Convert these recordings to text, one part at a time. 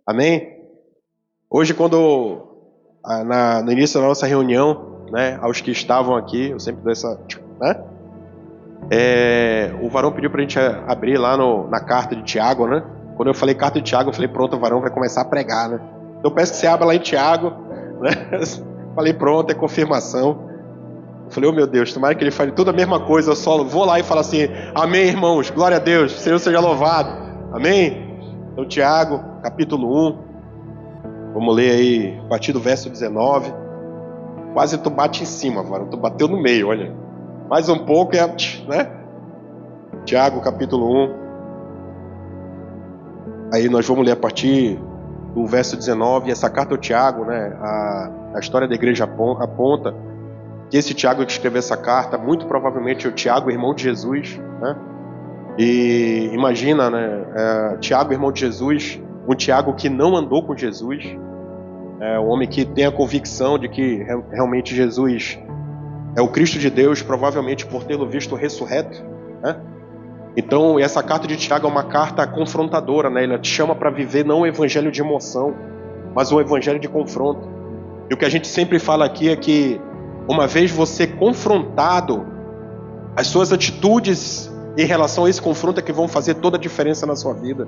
Amém? Hoje, no início da nossa reunião, né, aos que estavam aqui, eu sempre dou essa, né? O varão pediu pra gente abrir lá na carta de Tiago, né? Quando eu falei carta de Tiago, eu falei, pronto, o varão vai começar a pregar, né? Então eu peço que você abra lá em Tiago, né? Falei, pronto, é confirmação. Eu falei, oh meu Deus, tomara que ele fale tudo a mesma coisa, eu só vou lá e falo assim, amém, irmãos, glória a Deus, o Senhor seja louvado, amém? Então Tiago, capítulo 1, vamos ler aí, a partir do verso 19, quase tu bate em cima, varão, tu bateu no meio, olha, mais um pouco, né? Tiago, capítulo 1, aí nós vamos ler a partir do verso 19, essa carta ao Tiago, né, a história da igreja aponta que esse Tiago que escreveu essa carta, muito provavelmente é o Tiago, irmão de Jesus, né? E imagina, né, Tiago, irmão de Jesus, um Tiago que não andou com Jesus, um homem que tem a convicção de que realmente Jesus é o Cristo de Deus, provavelmente por tê-lo visto ressurreto, né? Então, essa carta de Tiago é uma carta confrontadora, né? Ela te chama para viver não um evangelho de emoção, mas um evangelho de confronto. E o que a gente sempre fala aqui é que uma vez você confrontado, as suas atitudes em relação a esse confronto é que vão fazer toda a diferença na sua vida.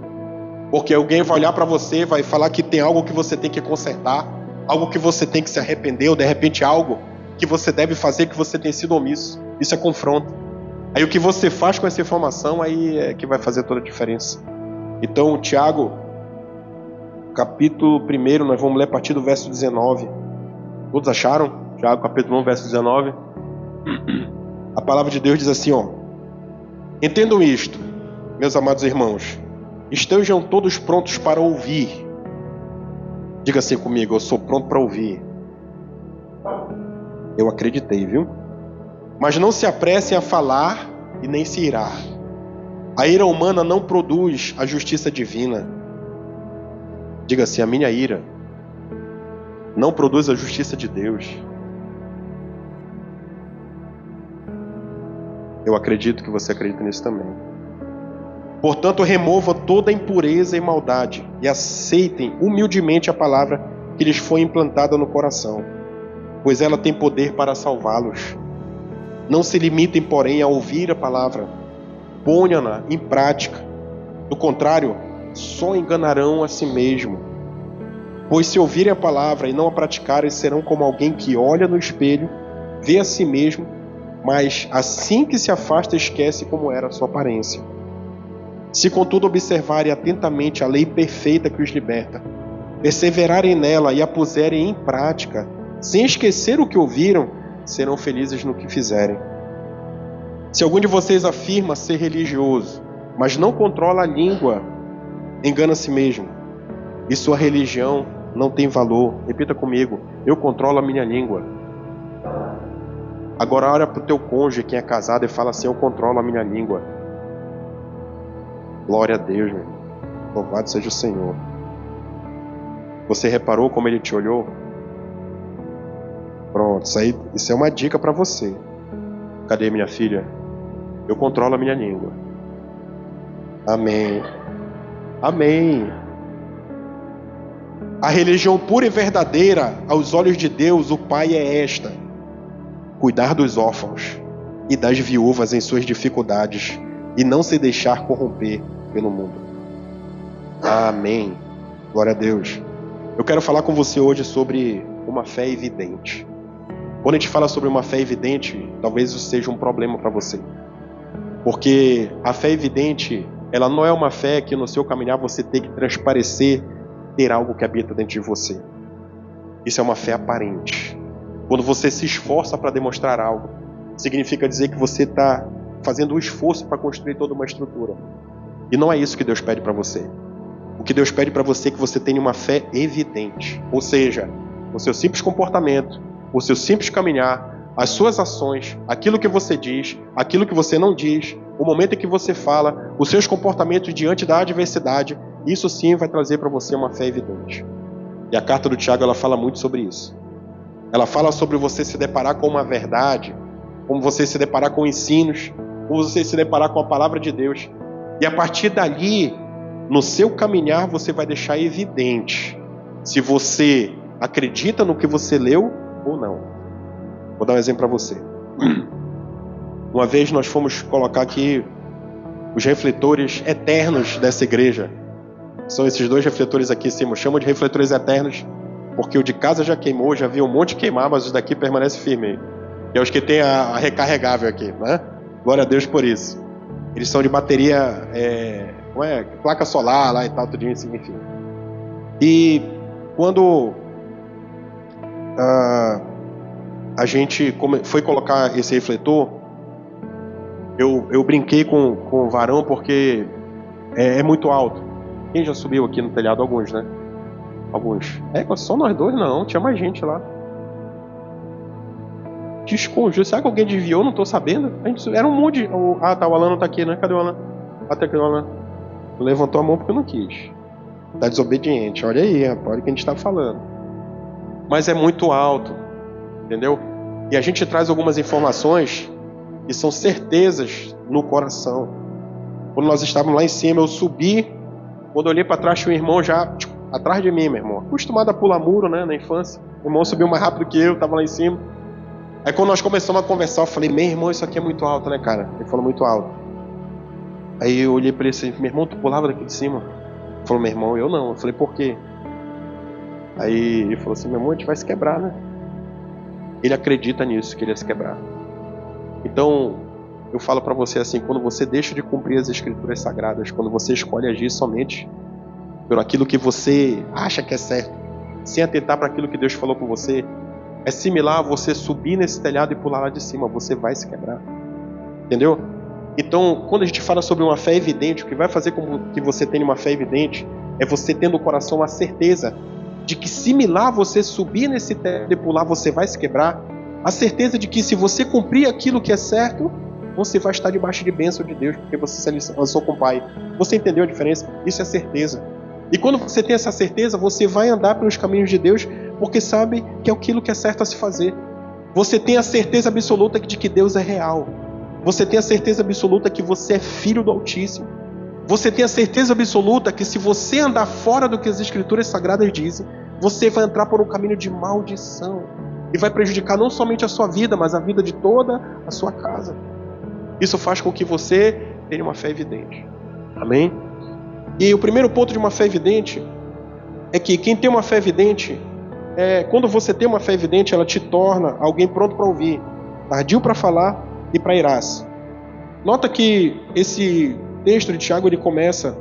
Porque alguém vai olhar para você, vai falar que tem algo que você tem que consertar, algo que você tem que se arrepender, ou de repente algo que você deve fazer que você tem sido omisso. Isso é confronto. Aí o que você faz com essa informação aí é que vai fazer toda a diferença. Então, Tiago, capítulo 1, nós vamos ler a partir do verso 19. Todos acharam? Tiago, capítulo 1, verso 19. A palavra de Deus diz assim, ó: entendam isto, meus amados irmãos, estejam todos prontos para ouvir. Diga assim comigo, eu sou pronto para ouvir. Eu acreditei, viu? Mas não se apressem a falar e nem se irar. A ira humana não produz a justiça divina. Diga assim, a minha ira não produz a justiça de Deus. Eu acredito que você acredita nisso também. Portanto, remova toda impureza e maldade e aceitem humildemente a palavra que lhes foi implantada no coração, pois ela tem poder para salvá-los. Não se limitem, porém, a ouvir a palavra, ponham-na em prática. Do contrário, só enganarão a si mesmo. Pois se ouvirem a palavra e não a praticarem, serão como alguém que olha no espelho, vê a si mesmo, mas assim que se afasta esquece como era a sua aparência. Se contudo observarem atentamente a lei perfeita que os liberta, perseverarem nela e a puserem em prática, sem esquecer o que ouviram, serão felizes no que fizerem. Se algum de vocês afirma ser religioso, mas não controla a língua, engana a si mesmo, e sua religião não tem valor. Repita comigo, eu controlo a minha língua. Agora olha para o teu cônjuge, quem é casado, e fala assim, eu controlo a minha língua. Glória a Deus, meu irmão. Louvado seja o Senhor. Você reparou como ele te olhou? Pronto, isso é uma dica para você. Cadê minha filha? Eu controlo a minha língua. Amém. Amém. A religião pura e verdadeira aos olhos de Deus, o Pai, é esta: cuidar dos órfãos e das viúvas em suas dificuldades e não se deixar corromper pelo mundo. Amém. Glória a Deus. Eu quero falar com você hoje sobre uma fé evidente. Quando a gente fala sobre uma fé evidente, talvez isso seja um problema para você. Porque a fé evidente, ela não é uma fé que no seu caminhar você tem que transparecer ter algo que habita dentro de você. Isso é uma fé aparente. Quando você se esforça para demonstrar algo, significa dizer que você está fazendo um esforço para construir toda uma estrutura. E não é isso que Deus pede para você. O que Deus pede para você é que você tenha uma fé evidente. Ou seja, o seu simples comportamento, o seu simples caminhar, as suas ações, aquilo que você diz, aquilo que você não diz, o momento em que você fala, os seus comportamentos diante da adversidade, isso sim vai trazer para você uma fé evidente. E a carta do Tiago, ela fala muito sobre isso. Ela fala sobre você se deparar com uma verdade, como você se deparar com ensinos, como você se deparar com a palavra de Deus. E a partir dali, No seu caminhar você vai deixar evidente se você acredita no que você leu ou não. Vou dar um exemplo para você. Uma vez nós fomos colocar aqui os refletores eternos dessa igreja. São esses 2 refletores aqui em cima. Eu chamo de refletores eternos porque o de casa já queimou, já vi um monte queimar, mas os daqui permanece firme. Que é os que tem a recarregável aqui, né? Glória a Deus por isso. Eles são de bateria, placa solar lá e tal, tudinho assim, enfim. E quando a gente foi colocar esse refletor, eu brinquei com o varão porque é muito alto. Quem já subiu aqui no telhado? Alguns, né? Alguns. Só nós 2? Não, tinha mais gente lá. Desconjuro. Será que alguém desviou? Não tô sabendo. Era um monte. O Alan não tá aqui, né? Cadê o Alan? Até aqui o Alan. Levantou a mão porque não quis. Tá desobediente. Olha aí, rapaz. Olha o que a gente tá falando. Mas é muito alto. Entendeu? E a gente traz algumas informações que são certezas no coração. Quando nós estávamos lá em cima, eu subi. Quando eu olhei para trás, tinha um irmão já atrás de mim, meu irmão. Acostumado a pular muro, né? Na infância. O irmão subiu mais rápido que eu, tava lá em cima. Aí quando nós começamos a conversar, eu falei, meu irmão, isso aqui é muito alto, né, cara? Ele falou, muito alto. Aí eu olhei para ele e disse, meu irmão, tu pulava daqui de cima? Ele falou, meu irmão, eu não. Eu falei, por quê? Aí ele falou assim, meu irmão, a gente vai se quebrar, né? Ele acredita nisso, que ele ia se quebrar. Então, eu falo para você assim, quando você deixa de cumprir as escrituras sagradas, quando você escolhe agir somente por aquilo que você acha que é certo, sem atentar para aquilo que Deus falou com você, é similar a você subir nesse telhado e pular lá de cima. Você vai se quebrar. Entendeu? Então, quando a gente fala sobre uma fé evidente, o que vai fazer com que você tenha uma fé evidente é você tendo no coração a certeza de que similar a você subir nesse telhado e pular, você vai se quebrar. A certeza de que se você cumprir aquilo que é certo, você vai estar debaixo de bênção de Deus, porque você se lançou com o Pai. Você entendeu a diferença? Isso é certeza. E quando você tem essa certeza, você vai andar pelos caminhos de Deus, porque sabe que é aquilo que é certo a se fazer. Você tem a certeza absoluta de que Deus é real. Você tem a certeza absoluta que você é filho do Altíssimo. Você tem a certeza absoluta que se você andar fora do que as Escrituras Sagradas dizem, você vai entrar por um caminho de maldição. E vai prejudicar não somente a sua vida, mas a vida de toda a sua casa. Isso faz com que você tenha uma fé evidente. Amém? E o primeiro ponto de uma fé evidente é que quem tem uma fé evidente, quando você tem uma fé evidente, ela te torna alguém pronto para ouvir, tardio para falar e para irar-se. Nota que esse texto de Tiago ele começa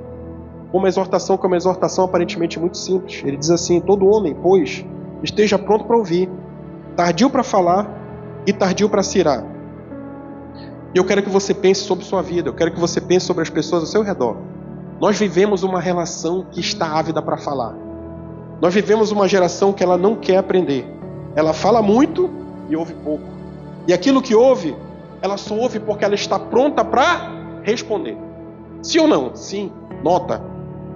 com uma exortação, que é uma exortação aparentemente muito simples. Ele diz assim: todo homem, pois, esteja pronto para ouvir, tardio para falar e tardio para se irar. E eu quero que você pense sobre sua vida, eu quero que você pense sobre as pessoas ao seu redor. Nós vivemos uma relação que está ávida para falar. Nós vivemos uma geração que ela não quer aprender. Ela fala muito e ouve pouco. E aquilo que ouve, ela só ouve porque ela está pronta para responder. Sim ou não? Sim. Nota.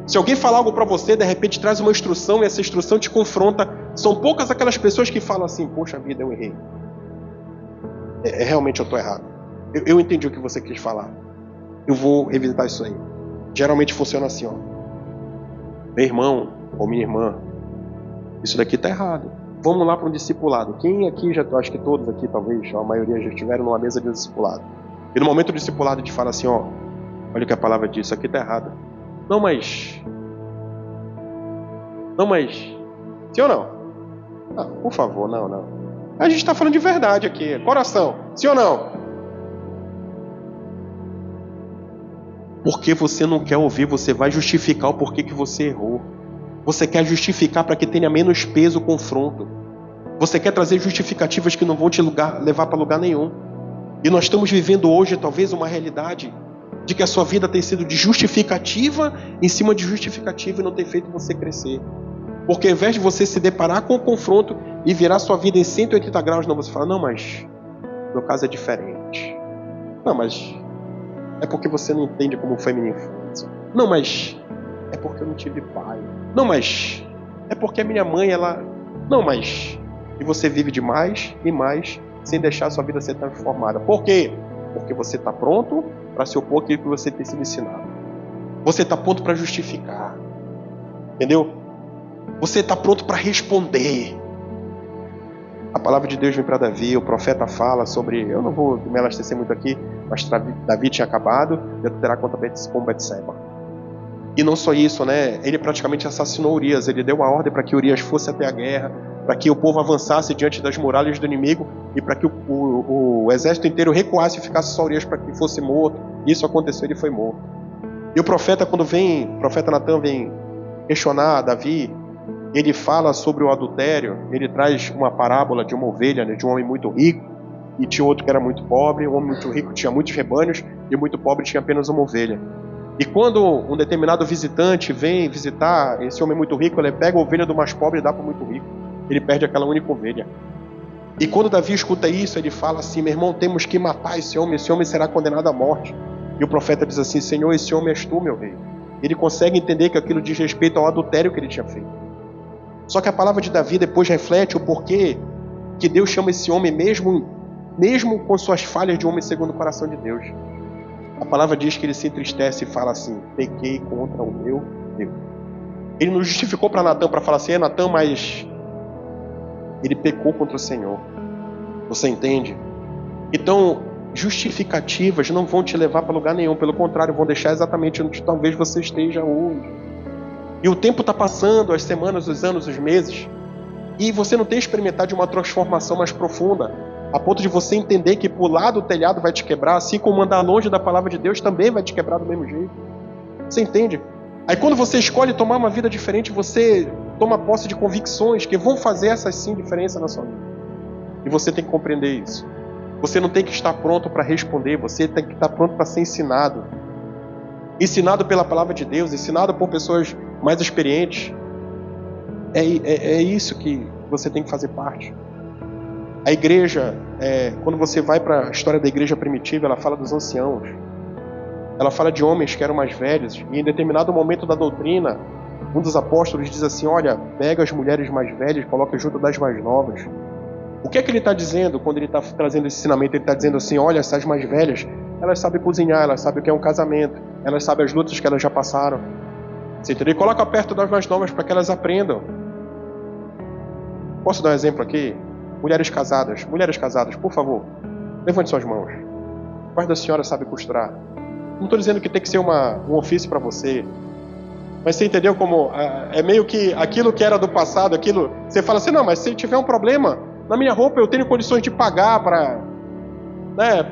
Se alguém falar algo para você, de repente traz uma instrução e essa instrução te confronta. São poucas aquelas pessoas que falam assim: poxa vida, eu errei. Realmente eu estou errado. Eu entendi o que você quis falar. Eu vou revisar isso aí. Geralmente funciona assim, ó. Meu irmão ou minha irmã, isso daqui está errado. Vamos lá para um discipulado. Quem aqui, acho que todos aqui, talvez, a maioria já estiveram numa mesa de um discipulado. E no momento do discipulado a gente fala assim, ó, olha o que a palavra diz, isso aqui está errado. Não, mas... Sim ou não? Ah, por favor, não. A gente está falando de verdade aqui, coração. Sim ou não? Porque você não quer ouvir, você vai justificar o porquê que você errou. Você quer justificar para que tenha menos peso o confronto. Você quer trazer justificativas que não vão te levar para lugar nenhum. E nós estamos vivendo hoje talvez uma realidade de que a sua vida tem sido de justificativa em cima de justificativa e não tem feito você crescer. Porque ao invés de você se deparar com o confronto e virar sua vida em 180 graus, não, você fala, não, mas meu caso é diferente. Não, mas é porque você não entende como foi minha infância. Não, mas é porque eu não tive pai. Não, mas é porque a minha mãe, ela... Não, mas... E você vive de mais e mais sem deixar a sua vida ser transformada. Por quê? Porque você está pronto para se opor àquilo que você tem sido ensinado. Você está pronto para justificar. Entendeu? Você está pronto para responder. A palavra de Deus vem para Davi, o profeta fala sobre... Eu não vou me alastecer muito aqui, mas Davi tinha acabado de adulterar com Betseba. E não só isso, né? Ele praticamente assassinou Urias. Ele deu a ordem para que Urias fosse até a guerra, para que o povo avançasse diante das muralhas do inimigo e para que o exército inteiro recuasse e ficasse só Urias para que fosse morto. Isso aconteceu, ele foi morto. E o profeta, quando vem, o profeta Natan vem questionar Davi, ele fala sobre o adultério. Ele traz uma parábola de uma ovelha, né, de um homem muito rico, e tinha outro que era muito pobre. O homem muito rico tinha muitos rebanhos e o muito pobre tinha apenas uma ovelha. E quando um determinado visitante vem visitar esse homem muito rico, ele pega a ovelha do mais pobre e dá para o muito rico. Ele perde aquela única ovelha. E quando Davi escuta isso, ele fala assim: meu irmão, temos que matar esse homem será condenado à morte. E o profeta diz assim: Senhor, esse homem és tu, meu rei. Ele consegue entender que aquilo diz respeito ao adultério que ele tinha feito. Só que a palavra de Davi depois reflete o porquê que Deus chama esse homem, mesmo com suas falhas de homem segundo o coração de Deus. A palavra diz que ele se entristece e fala assim: pequei contra o meu Deus. Ele não justificou para Natan para falar assim: Natan, mas ele pecou contra o Senhor. Você entende? Então, justificativas não vão te levar para lugar nenhum. Pelo contrário, vão deixar exatamente onde talvez você esteja hoje. E o tempo está passando, as semanas, os anos, os meses, e você não tem experimentado uma transformação mais profunda, a ponto de você entender que pular do telhado vai te quebrar, assim como andar longe da palavra de Deus também vai te quebrar do mesmo jeito. Você entende? Aí quando você escolhe tomar uma vida diferente, você toma posse de convicções que vão fazer essa sim diferença na sua vida. E você tem que compreender isso. Você não tem que estar pronto para responder, você tem que estar pronto para ser ensinado. Ensinado pela palavra de Deus, ensinado por pessoas mais experientes. É isso que você tem que fazer parte. A igreja, quando você vai para a história da igreja primitiva, ela fala dos anciãos. Ela fala de homens que eram mais velhos. E em determinado momento da doutrina, um dos apóstolos diz assim: olha, pega as mulheres mais velhas e coloca junto das mais novas. O que é que ele está dizendo quando ele está trazendo esse ensinamento? Ele está dizendo assim: olha, essas mais velhas, elas sabem cozinhar, elas sabem o que é um casamento, elas sabem as lutas que elas já passaram. Você entendeu? E coloca perto das mais novas para que elas aprendam. Posso dar um exemplo aqui? Mulheres casadas, por favor, levante suas mãos. Quais da senhora sabe costurar? Não estou dizendo que tem que ser um ofício para você, mas você entendeu como é meio que aquilo que era do passado, aquilo, você fala assim: não, mas se tiver um problema na minha roupa, eu tenho condições de pagar para, né?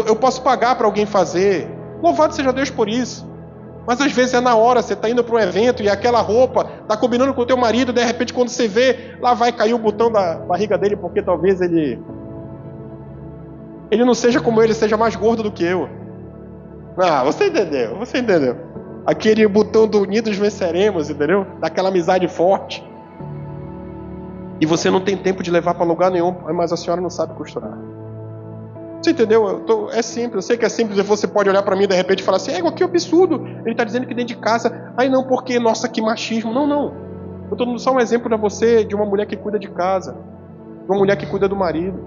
Eu posso pagar para alguém fazer. Louvado seja Deus por isso. Mas às vezes é na hora, você está indo para um evento e aquela roupa está combinando com o teu marido, de repente quando você vê, lá vai cair o botão da barriga dele, porque talvez ele não seja como ele, seja mais gordo do que eu. Ah, você entendeu. Aquele botão do Unidos Venceremos, entendeu? Daquela amizade forte. E você não tem tempo de levar para lugar nenhum, mas a senhora não sabe costurar. Você entendeu? É simples, eu sei que é simples. Você pode olhar para mim de repente e falar assim: que absurdo, ele está dizendo que dentro de casa, aí não, porque, nossa, que machismo. Não. Eu estou dando só um exemplo para você de uma mulher que cuida de casa, de uma mulher que cuida do marido.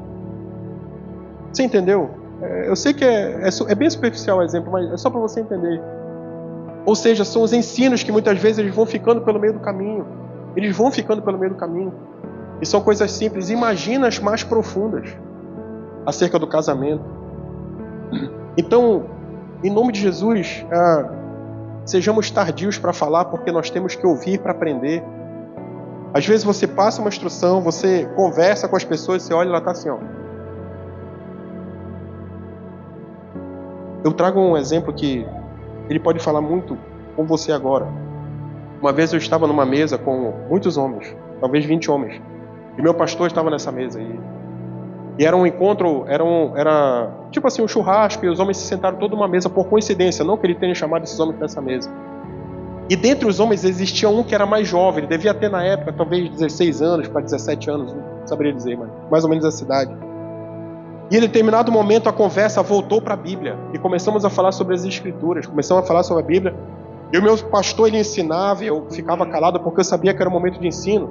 Você entendeu? Eu sei que é bem superficial o exemplo, mas é só para você entender. Ou seja, são os ensinos que muitas vezes eles vão ficando pelo meio do caminho. E são coisas simples. Imagina as mais profundas acerca do casamento. Então, em nome de Jesus, sejamos tardios para falar, porque nós temos que ouvir para aprender. Às vezes você passa uma instrução, você conversa com as pessoas, você olha e ela está assim, ó. Eu trago um exemplo que ele pode falar muito com você agora. Uma vez eu estava numa mesa com muitos homens, talvez 20 homens, e meu pastor estava nessa mesa e era um encontro, era tipo assim um churrasco, e os homens se sentaram toda uma mesa por coincidência, não que ele tenha chamado esses homens nessa mesa. E dentre os homens existia um que era mais jovem, ele devia ter na época talvez 16 anos para 17 anos, não saberia dizer, mas mais ou menos essa idade. E em determinado momento a conversa voltou para a Bíblia e começamos a falar sobre as Escrituras, começamos a falar sobre a Bíblia. E o meu pastor, ele ensinava, eu ficava calado porque eu sabia que era um momento de ensino.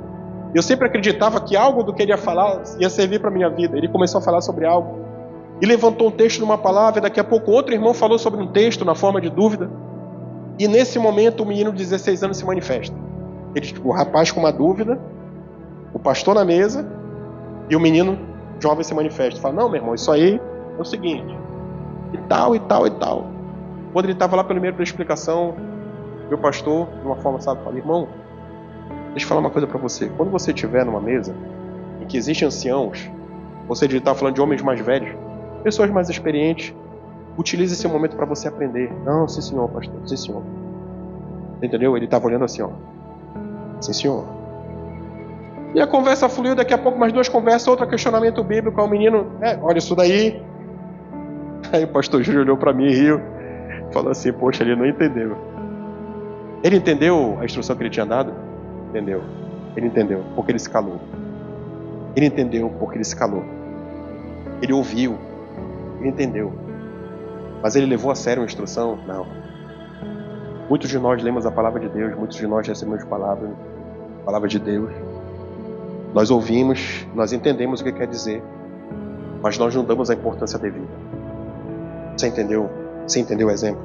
Eu sempre acreditava que algo do que ele ia falar ia servir para a minha vida. Ele começou a falar sobre algo e levantou um texto numa palavra, e daqui a pouco outro irmão falou sobre um texto na forma de dúvida. E nesse momento o menino de 16 anos se manifesta. O rapaz com uma dúvida, o pastor na mesa e o menino jovem se manifesta. Fala, não, meu irmão, isso aí é o seguinte, e tal, e tal, e tal. Quando ele estava lá pelo meio da explicação, meu pastor, de uma forma, sabe, fala, irmão, deixa eu falar uma coisa para você. Quando você estiver numa mesa em que existem anciãos, ou seja, ele está falando de homens mais velhos, pessoas mais experientes, utilize esse momento para você aprender. Não, sim senhor, pastor, sim senhor. Entendeu? Ele estava olhando assim, ó. Sim senhor. E a conversa fluiu, daqui a pouco mais duas conversas, outro questionamento bíblico, o menino, olha isso daí. Aí o pastor Júlio olhou para mim e riu, falou assim, poxa, ele não entendeu. Ele entendeu a instrução que ele tinha dado? Entendeu. Ele entendeu, porque ele se calou. Ele entendeu, porque ele se calou. Ele ouviu, ele entendeu. Mas ele levou a sério a instrução? Não. Muitos de nós lemos a palavra de Deus, muitos de nós recebemos a palavra de Deus. Nós ouvimos, nós entendemos o que quer dizer, mas nós não damos a importância devida. Você entendeu? Você entendeu o exemplo?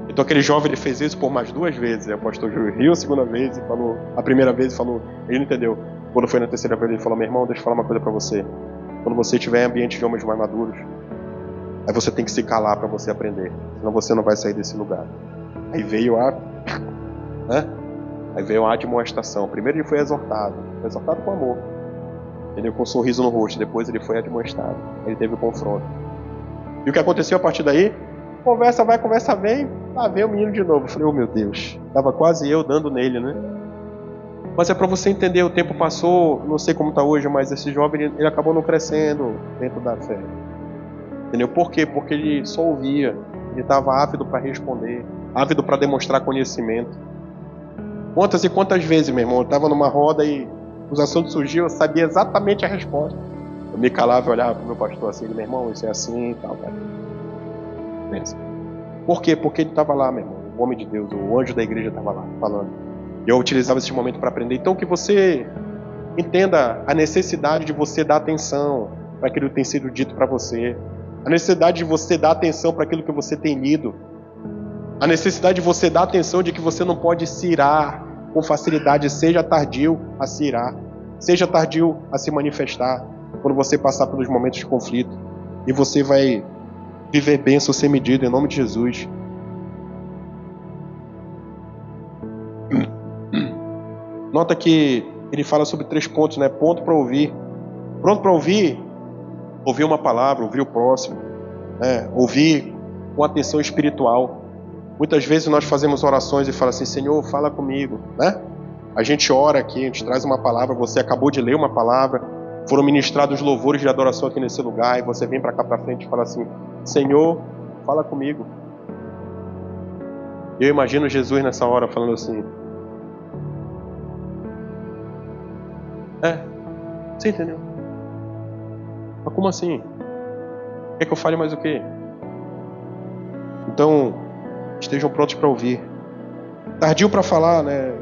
Então aquele jovem, ele fez isso por mais duas vezes. O pastor Júlio riu a segunda vez e falou, a primeira vez falou, ele não entendeu. Quando foi na terceira vez, ele falou, meu irmão, deixa eu falar uma coisa para você. Quando você estiver em ambiente de homens mais maduros, aí você tem que se calar para você aprender, senão você não vai sair desse lugar. Aí veio a admoestação. Primeiro ele foi exortado com amor, entendeu? Com um sorriso no rosto. Depois ele foi admoestado, ele teve o confronto. E o que aconteceu a partir daí? Conversa vai, conversa vem. Lá vem o menino de novo. Eu falei, oh meu Deus, estava quase eu dando nele, né? Mas é para você entender, o tempo passou, não sei como está hoje, mas esse jovem, ele acabou não crescendo dentro da fé. Entendeu? Por quê? Porque ele só ouvia, ele estava ávido para responder, ávido para demonstrar conhecimento. Quantas e quantas vezes, meu irmão, eu estava numa roda e os assuntos surgiam, eu sabia exatamente a resposta. Eu me calava e olhava para o meu pastor assim, meu irmão, isso é assim e tal. Pensa. Por quê? Porque ele estava lá, meu irmão, o homem de Deus, o anjo da igreja estava lá falando. E eu utilizava esse momento para aprender. Então que você entenda a necessidade de você dar atenção para aquilo que tem sido dito para você. A necessidade de você dar atenção para aquilo que você tem lido. A necessidade de você dar atenção de que você não pode se irar com facilidade. Seja tardio a se irar. Seja tardio a se manifestar quando você passar pelos momentos de conflito. E você vai viver bênção sem medida, em nome de Jesus. Nota que ele fala sobre 3 pontos, né? Ponto para ouvir. Pronto para ouvir? Ouvir uma palavra, ouvir o próximo, né? Ouvir com atenção espiritual. Muitas vezes nós fazemos orações e falamos assim, Senhor, fala comigo, né? A gente ora aqui, a gente traz uma palavra, você acabou de ler uma palavra, foram ministrados louvores de adoração aqui nesse lugar, e você vem para cá para frente e fala assim, Senhor, fala comigo. Eu imagino Jesus nessa hora falando assim, você entendeu? Mas como assim? Quer que eu fale mais o quê? Então, estejam prontos para ouvir. Tardio para falar, né?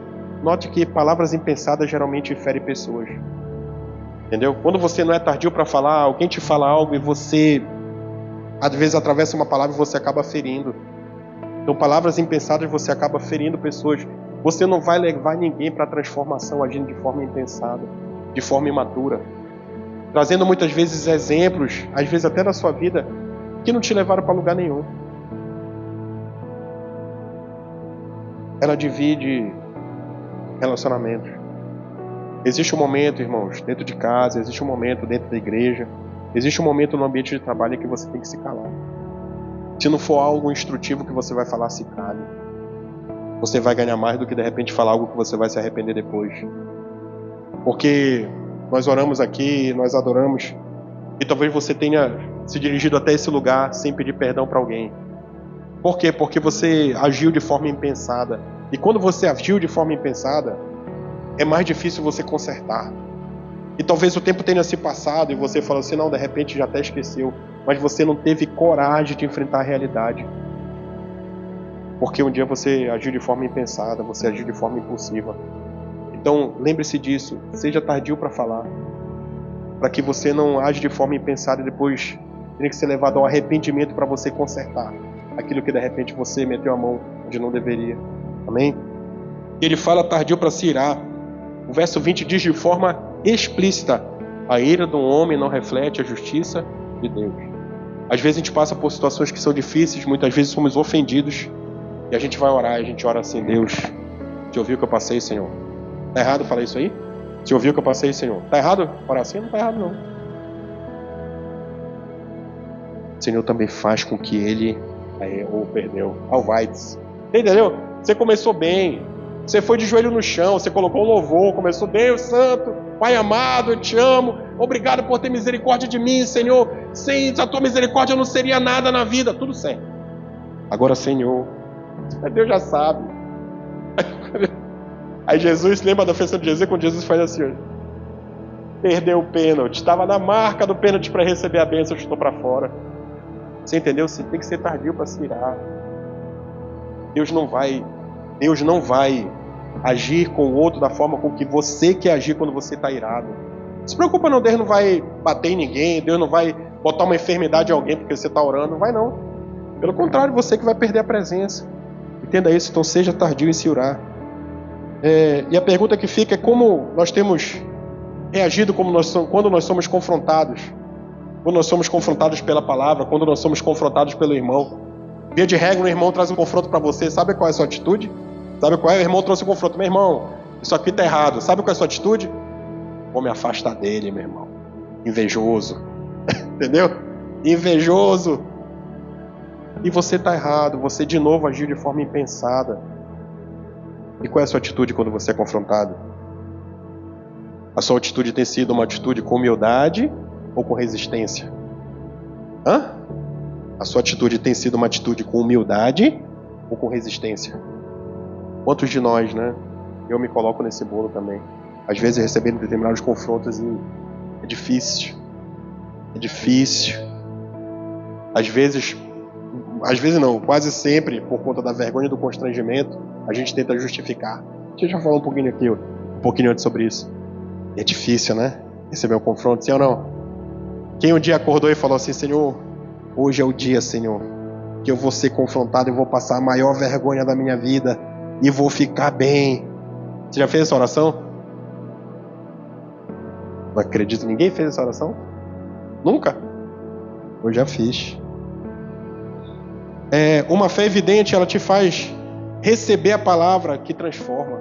Note que palavras impensadas geralmente ferem pessoas. Entendeu? Quando você não é tardio para falar, alguém te fala algo e você, às vezes, atravessa uma palavra e você acaba ferindo. Então, palavras impensadas você acaba ferindo pessoas. Você não vai levar ninguém para a transformação agindo de forma impensada, de forma imatura. Trazendo muitas vezes exemplos, às vezes até da sua vida, que não te levaram para lugar nenhum. Ela divide relacionamentos. Existe um momento, irmãos, dentro de casa, existe um momento dentro da igreja, existe um momento no ambiente de trabalho em que você tem que se calar. Se não for algo instrutivo que você vai falar, se cale. Você vai ganhar mais do que de repente falar algo que você vai se arrepender depois. Porque nós oramos aqui, nós adoramos, e talvez você tenha se dirigido até esse lugar sem pedir perdão para alguém. Por quê? Porque você agiu de forma impensada. E quando você agiu de forma impensada, é mais difícil você consertar. E talvez o tempo tenha se passado e você falou assim, não, de repente já até esqueceu. Mas você não teve coragem de enfrentar a realidade. Porque um dia você agiu de forma impensada, você agiu de forma impulsiva. Então, lembre-se disso. Seja tardio para falar. Para que você não age de forma impensada e depois tenha que ser levado ao arrependimento para você consertar aquilo que de repente você meteu a mão onde não deveria. Amém? Ele fala tardio para se irar. O verso 20 diz de forma explícita: a ira do homem não reflete a justiça de Deus. Às vezes a gente passa por situações que são difíceis, muitas vezes somos ofendidos, e a gente vai orar, e a gente ora assim: Deus, te ouviu o que eu passei, Senhor? Tá errado falar isso aí? Te ouviu o que eu passei, Senhor? Tá errado orar assim? Não tá errado, não. O Senhor também faz com que ele perdeu. Alvides. Entendeu? Você começou bem. Você foi de joelho no chão, você colocou um louvor, começou: Deus Santo, Pai amado, eu te amo, obrigado por ter misericórdia de mim, Senhor. Sem a tua misericórdia eu não seria nada na vida. Tudo certo. Agora, Senhor, Deus já sabe. Aí Jesus, lembra da festa de Jesus, quando Jesus faz assim: perdeu o pênalti, estava na marca do pênalti para receber a bênção, chutou para fora. Você entendeu? Você tem que ser tardio para se irar. Deus não vai agir com o outro da forma com que você quer agir quando você está irado. Não se preocupa não, Deus não vai bater em ninguém, Deus não vai botar uma enfermidade em alguém porque você está orando, não vai não. Pelo contrário, você que vai perder a presença. Entenda isso, então seja tardio em se irar. E a pergunta que fica é: como nós temos reagido quando nós somos confrontados? Quando nós somos confrontados pela palavra, quando nós somos confrontados pelo irmão. Via de regra, o irmão traz um confronto para você, sabe qual é a sua atitude? Sabe qual é? O irmão trouxe um confronto: meu irmão, isso aqui está errado. Sabe qual é a sua atitude? Vou me afastar dele, meu irmão. Invejoso. Entendeu? Invejoso. E você está errado, você de novo agiu de forma impensada. E qual é a sua atitude quando você é confrontado? A sua atitude tem sido uma atitude com humildade ou com resistência? A sua atitude tem sido uma atitude com humildade ou com resistência? Quantos de nós, né? Eu me coloco nesse bolo também. Às vezes recebendo determinados confrontos e é difícil. É difícil. Às vezes não, quase sempre, por conta da vergonha e do constrangimento, a gente tenta justificar. A gente já falou um pouquinho antes sobre isso. É difícil, né? Receber um confronto, sim ou não? Quem um dia acordou e falou assim: Senhor, hoje é o dia, Senhor, que eu vou ser confrontado e vou passar a maior vergonha da minha vida e vou ficar bem. Você já fez essa oração? Não acredito, ninguém fez essa oração? Nunca? Eu já fiz. Uma fé evidente, ela te faz receber a palavra que transforma.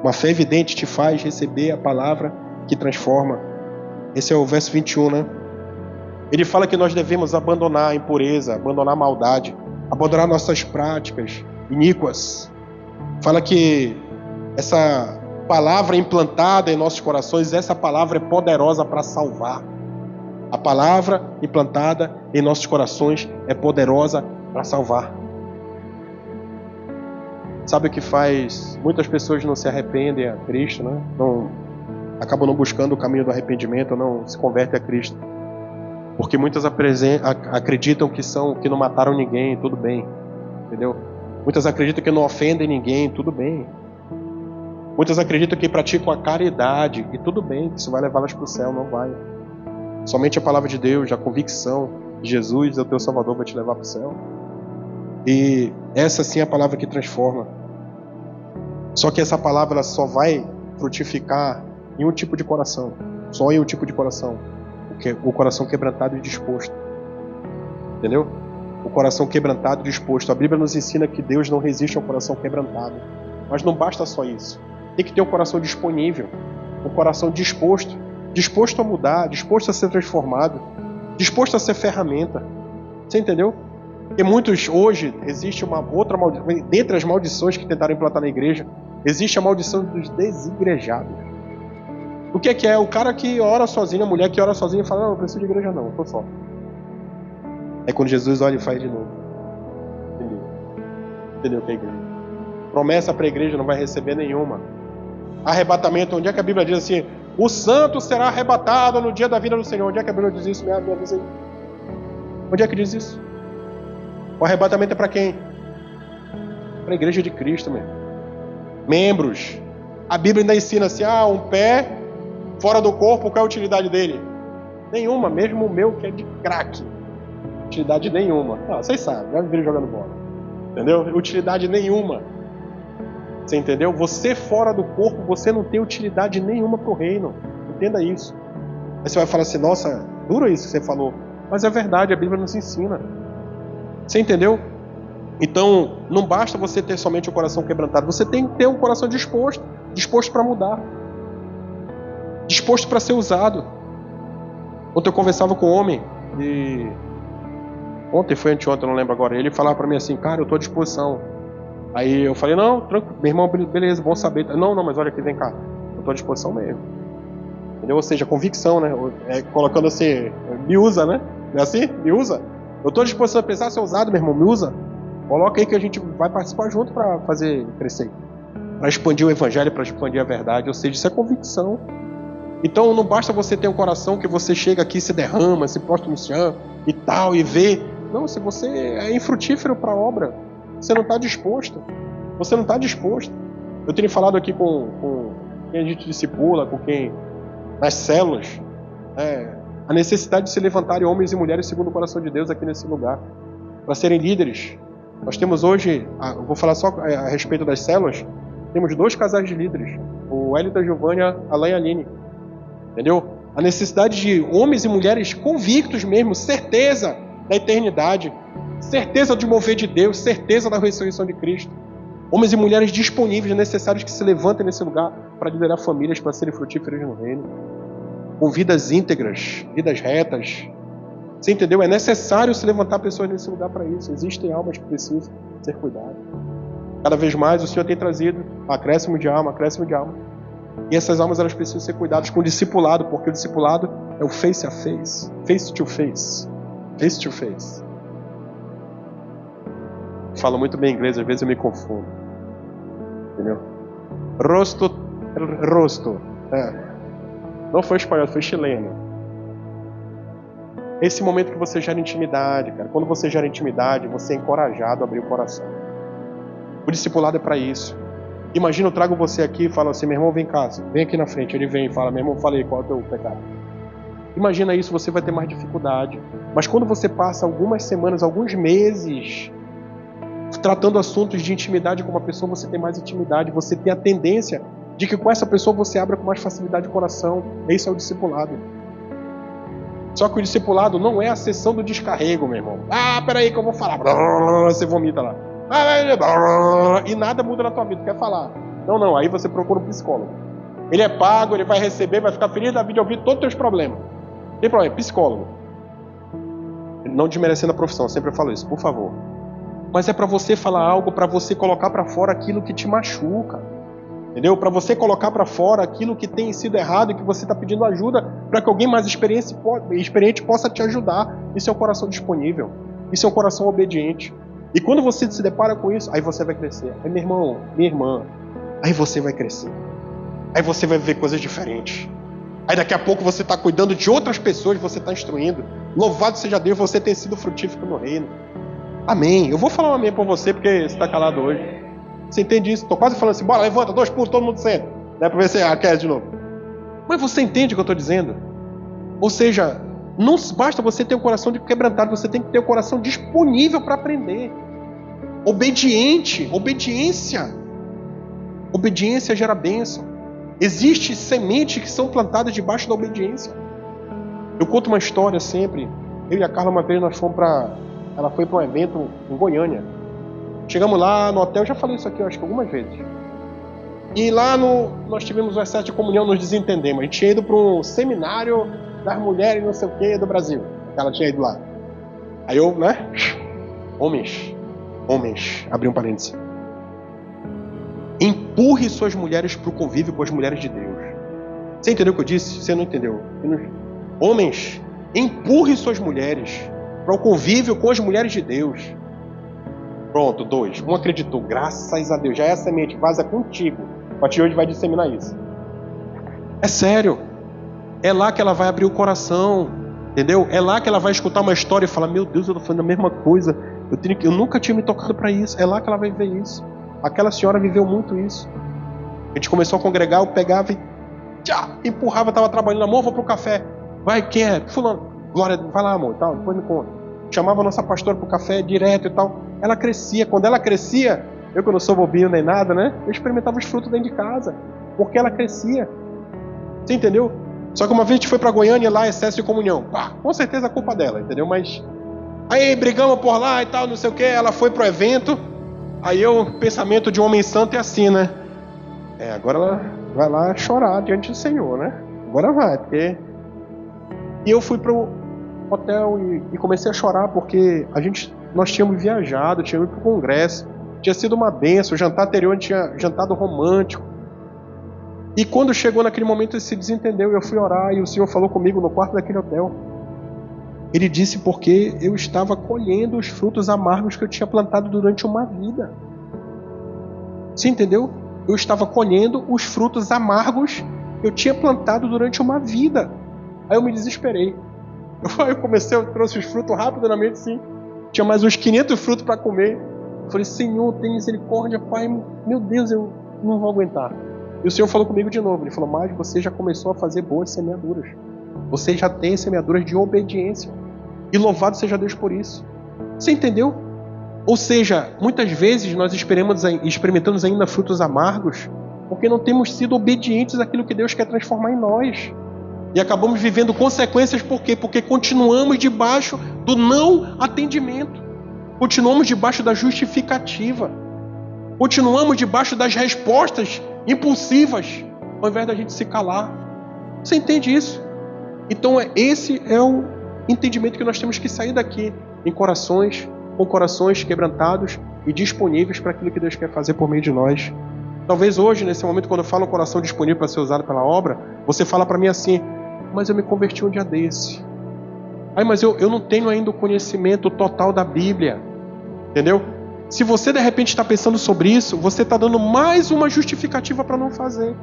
Uma fé evidente te faz receber a palavra que transforma. Esse é o verso 21, né? Ele fala que nós devemos abandonar a impureza, abandonar a maldade, abandonar nossas práticas iníquas. Fala que essa palavra implantada em nossos corações, essa palavra é poderosa para salvar. A palavra implantada em nossos corações é poderosa para salvar. Sabe o que faz? Muitas pessoas não se arrependem a Cristo, né? Acabam não buscando o caminho do arrependimento, não se convertem a Cristo. Porque muitas acreditam que não mataram ninguém, tudo bem. Entendeu? Muitas acreditam que não ofendem ninguém, tudo bem. Muitas acreditam que praticam a caridade, e tudo bem, que isso vai levá-las para o céu, não vai. Somente a palavra de Deus, a convicção de Jesus é o teu Salvador, vai te levar para o céu. E essa sim é a palavra que transforma. Só que essa palavra ela só vai frutificar em um tipo de coração. Só em um tipo de coração. O coração quebrantado e disposto. Entendeu? O coração quebrantado e disposto. A Bíblia nos ensina que Deus não resiste ao coração quebrantado. Mas não basta só isso. Tem que ter um coração disponível. Um coração disposto. Disposto a mudar. Disposto a ser transformado. Disposto a ser ferramenta. Você entendeu? Porque muitos hoje, existe uma outra maldição. Dentre as maldições que tentaram implantar na igreja, existe a maldição dos desigrejados. O que é? O cara que ora sozinho, a mulher que ora sozinha e fala: não, não preciso de igreja não, eu tô só. É quando Jesus olha e faz de novo. Entendeu o que é igreja? Promessa para a igreja não vai receber nenhuma. Arrebatamento, onde é que a Bíblia diz assim: o santo será arrebatado no dia da vinda do Senhor? Onde é que a Bíblia diz isso? Me avisa aí. Onde é que diz isso? O arrebatamento é para quem? Para a igreja de Cristo, mesmo. Membros. A Bíblia ainda ensina assim: um pé fora do corpo, qual é a utilidade dele? Nenhuma, mesmo o meu que é de craque. Utilidade nenhuma. Vocês sabem, já me viram jogando bola. Entendeu? Utilidade nenhuma. Você entendeu? Você fora do corpo, você não tem utilidade nenhuma para o reino. Entenda isso. Aí você vai falar assim, nossa, duro isso que você falou. Mas é verdade, a Bíblia nos ensina. Você entendeu? Então, não basta você ter somente o coração quebrantado. Você tem que ter um coração disposto. Disposto para mudar. Disposto para ser usado. Ontem eu conversava com um homem. E ontem foi anteontem, eu não lembro agora. Ele falava para mim assim, cara, eu estou à disposição. Aí eu falei, não, tranquilo, meu irmão, beleza, bom saber. Não, mas olha aqui, vem cá. Eu estou à disposição mesmo. Entendeu? Ou seja, convicção, né? Colocando assim, me usa, né? Não é assim? Me usa. Eu estou à disposição de pensar ser usado, meu irmão, me usa. Coloca aí que a gente vai participar junto para fazer crescer. Para expandir o evangelho, para expandir a verdade. Ou seja, isso é convicção. Então não basta você ter um coração que você chega aqui, se derrama, se prostra no chão e tal, e vê. Não, se você é infrutífero para a obra, você não está disposto. Você não está disposto. Eu tenho falado aqui com quem a gente discipula, com quem nas células, a necessidade de se levantarem homens e mulheres segundo o coração de Deus aqui nesse lugar, para serem líderes. Nós temos hoje, eu vou falar só a respeito das células, temos 2 casais de líderes, o Hélio da Giovânia, Alain e Aline. Entendeu? A necessidade de homens e mulheres convictos mesmo, certeza da eternidade, certeza de mover de Deus, certeza da ressurreição de Cristo. Homens e mulheres disponíveis, necessários que se levantem nesse lugar para liderar famílias, para serem frutíferos no reino. Com vidas íntegras, vidas retas. Você entendeu? É necessário se levantar pessoas nesse lugar para isso. Existem almas que precisam ser cuidadas. Cada vez mais o Senhor tem trazido acréscimo de alma, acréscimo de alma. E essas almas elas precisam ser cuidadas com o discipulado, porque o discipulado é o face a face, face to face, face to face. Falo muito bem inglês, às vezes eu me confundo. Entendeu? Rosto. Não foi espanhol, foi chileno. Esse momento que você gera intimidade, cara. Quando você gera intimidade, você é encorajado a abrir o coração. O discipulado é para isso. Imagina, eu trago você aqui e falo assim, meu irmão, vem cá, vem aqui na frente. Ele vem e fala, meu irmão, falei, qual é o teu pecado? Imagina isso, você vai ter mais dificuldade. Mas quando você passa algumas semanas, alguns meses, tratando assuntos de intimidade com uma pessoa, você tem mais intimidade, você tem a tendência de que com essa pessoa você abra com mais facilidade o coração. Isso é o discipulado. Só que o discipulado não é a sessão do descarrego, meu irmão. Ah, peraí que eu vou falar. Você vomita lá. E nada muda na tua vida, quer falar? Não, aí você procura um psicólogo. Ele é pago, ele vai receber, vai ficar feliz da vida de ouvir todos os teus problemas. Não tem problema, psicólogo. Não desmerecendo a profissão, sempre eu falo isso, por favor. Mas é para você falar algo, para você colocar para fora aquilo que te machuca. Entendeu? Para você colocar para fora aquilo que tem sido errado e que você está pedindo ajuda para que alguém mais experiente possa te ajudar. Isso é um coração disponível. Isso é um coração obediente. E quando você se depara com isso, aí você vai crescer. Aí, meu irmão, minha irmã, aí você vai crescer. Aí você vai ver coisas diferentes. Aí daqui a pouco você está cuidando de outras pessoas, você está instruindo. Louvado seja Deus, você tem sido frutífero no reino. Amém. Eu vou falar um amém para você, porque você está calado hoje. Você entende isso? Estou quase falando assim, bora, levanta, 2 pulos, todo mundo senta. Para ver se aquece de novo. Mas você entende o que eu estou dizendo? Ou seja, não basta você ter um coração de quebrantado, você tem que ter um coração disponível para aprender. Obediente, obediência. Obediência gera bênção. Existem sementes que são plantadas debaixo da obediência. Eu conto uma história sempre. Eu e a Carla, uma vez, ela foi para um evento em Goiânia. Chegamos lá no hotel, eu já falei isso aqui, eu acho que algumas vezes. E lá nós tivemos um excesso de comunhão, nos desentendemos. A gente tinha ido para um seminário das mulheres, não sei o que, do Brasil. Ela tinha ido lá. Aí eu, Homens, abri um parênteses. Empurre suas mulheres para o convívio com as mulheres de Deus. Você entendeu o que eu disse? Você não entendeu? Homens, empurre suas mulheres para o convívio com as mulheres de Deus. Pronto, 2. Um acreditou, graças a Deus, já é a semente, vaza contigo. A partir de hoje vai disseminar isso. É sério. É lá que ela vai abrir o coração, entendeu? É lá que ela vai escutar uma história e falar, meu Deus, eu estou fazendo a mesma coisa. Eu nunca tinha me tocado para isso. É lá que ela vai ver isso. Aquela senhora viveu muito isso. A gente começou a congregar, eu pegava e empurrava, estava trabalhando, amor, vou pro café. Vai, quem é? Fulano. Glória, vai lá, amor, tal, depois me conta. chamava a nossa pastora para o café direto e tal. Ela crescia. Quando ela crescia, eu que não sou bobinho nem nada, né? Eu experimentava os frutos dentro de casa, porque ela crescia. Você entendeu? Só que uma vez a gente foi para Goiânia, lá excesso de comunhão. Pá, com certeza é culpa dela, entendeu? Mas aí brigamos por lá e tal, não sei o que. Ela foi pro evento. Aí o pensamento de um homem santo é assim, né? Agora ela vai lá chorar diante do Senhor, né? Agora vai, porque... E eu fui pro hotel e comecei a chorar, porque nós tínhamos viajado, tínhamos ido pro congresso, tinha sido uma bênção, o jantar anterior a gente tinha jantado romântico. E quando chegou naquele momento ele se desentendeu, eu fui orar e o Senhor falou comigo no quarto daquele hotel. Ele disse porque eu estava colhendo os frutos amargos que eu tinha plantado durante uma vida. Você entendeu? Eu estava colhendo os frutos amargos que eu tinha plantado durante uma vida. Aí eu me desesperei. Eu trouxe os frutos rápido na mente, assim. Tinha mais uns 500 frutos para comer. Eu falei, Senhor, tem misericórdia, Pai. Meu Deus, eu não vou aguentar. E o Senhor falou comigo de novo. Ele falou, mas você já começou a fazer boas semeaduras. Você já tem semeaduras de obediência. E louvado seja Deus por isso. Você entendeu? Ou seja, muitas vezes nós experimentamos ainda frutos amargos porque não temos sido obedientes àquilo que Deus quer transformar em nós. E acabamos vivendo consequências por quê? Porque continuamos debaixo do não atendimento. Continuamos debaixo da justificativa. Continuamos debaixo das respostas impulsivas, ao invés da gente se calar. Você entende isso? Então esse é o entendimento que nós temos que sair daqui com corações quebrantados e disponíveis para aquilo que Deus quer fazer por meio de nós. Talvez hoje, nesse momento, quando eu falo um coração disponível para ser usado pela obra, você fala para mim assim, mas eu me converti um dia desse. Mas eu não tenho ainda o conhecimento total da Bíblia. Entendeu? Se você de repente está pensando sobre isso, você está dando mais uma justificativa para não fazer.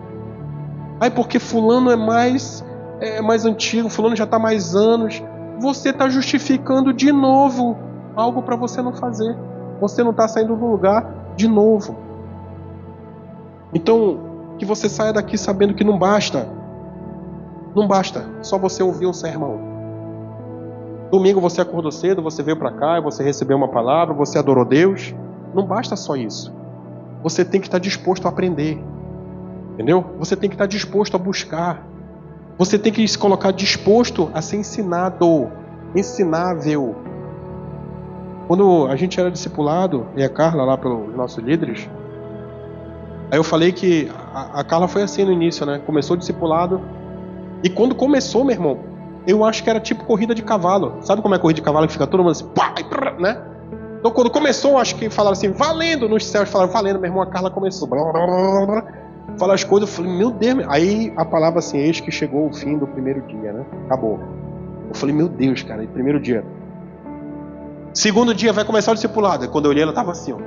Porque fulano é mais antigo, fulano já está há mais anos. Você está justificando de novo algo para você não fazer. Você não está saindo do lugar de novo. Então, que você saia daqui sabendo que não basta só você ouvir um sermão. Domingo você acordou cedo, você veio para cá, você recebeu uma palavra, você adorou Deus. Não basta só isso. Você tem que estar disposto a aprender. Entendeu? Você tem que estar disposto a buscar. Você tem que se colocar disposto a ser ensinado, ensinável. Quando a gente era discipulado, e a Carla lá pelos nossos líderes, aí eu falei que a Carla foi assim no início, né? Começou o discipulado, e quando começou, meu irmão, eu acho que era tipo corrida de cavalo. Sabe como é corrida de cavalo que fica todo mundo assim, pá, né? Então quando começou, acho que falaram assim, valendo nos céus, falaram valendo, meu irmão, a Carla começou, falar as coisas, eu falei, meu Deus, aí a palavra assim, eis que chegou o fim do primeiro dia, né? Acabou. Eu falei, meu Deus, cara, primeiro dia. Segundo dia vai começar o discipulado. Quando eu olhei, ela tava assim, ó.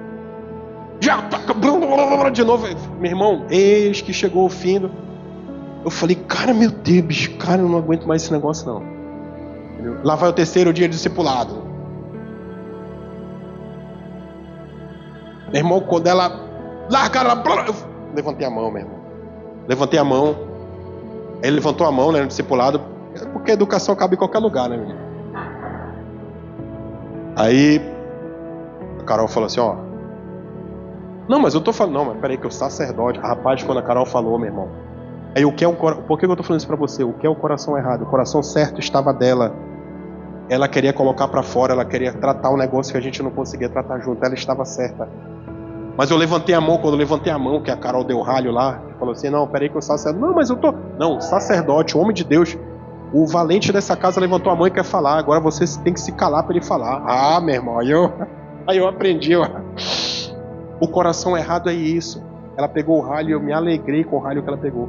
Já, de novo, meu irmão, eis que chegou o fim do... Eu falei, cara, meu Deus, bicho, cara, eu não aguento mais esse negócio, não. Entendeu? Lá vai o terceiro dia de discipulado. Meu irmão, quando ela largaram, eu levantei a mão, meu irmão. Levantei a mão. Ele levantou a mão, né, no discipulado, porque a educação cabe em qualquer lugar, né, menino? Aí a Carol falou assim, ó. Não, mas eu tô falando, não, mas peraí que o sacerdote, rapaz, quando a Carol falou, meu irmão. Aí por que eu tô falando isso pra você? O que é o coração errado? O coração certo estava dela. Ela queria colocar pra fora, ela queria tratar o negócio que a gente não conseguia tratar junto. Ela estava certa. Mas eu levantei a mão, quando eu levantei a mão, que a Carol deu ralho lá, falou assim, não, peraí que o sacerdote... Não, mas eu tô... Não, o sacerdote, o homem de Deus, o valente dessa casa levantou a mão e quer falar. Agora você tem que se calar para ele falar. Ah, meu irmão, aí eu aprendi, ó. O coração errado é isso. Ela pegou o ralho e eu me alegrei com o ralho que ela pegou.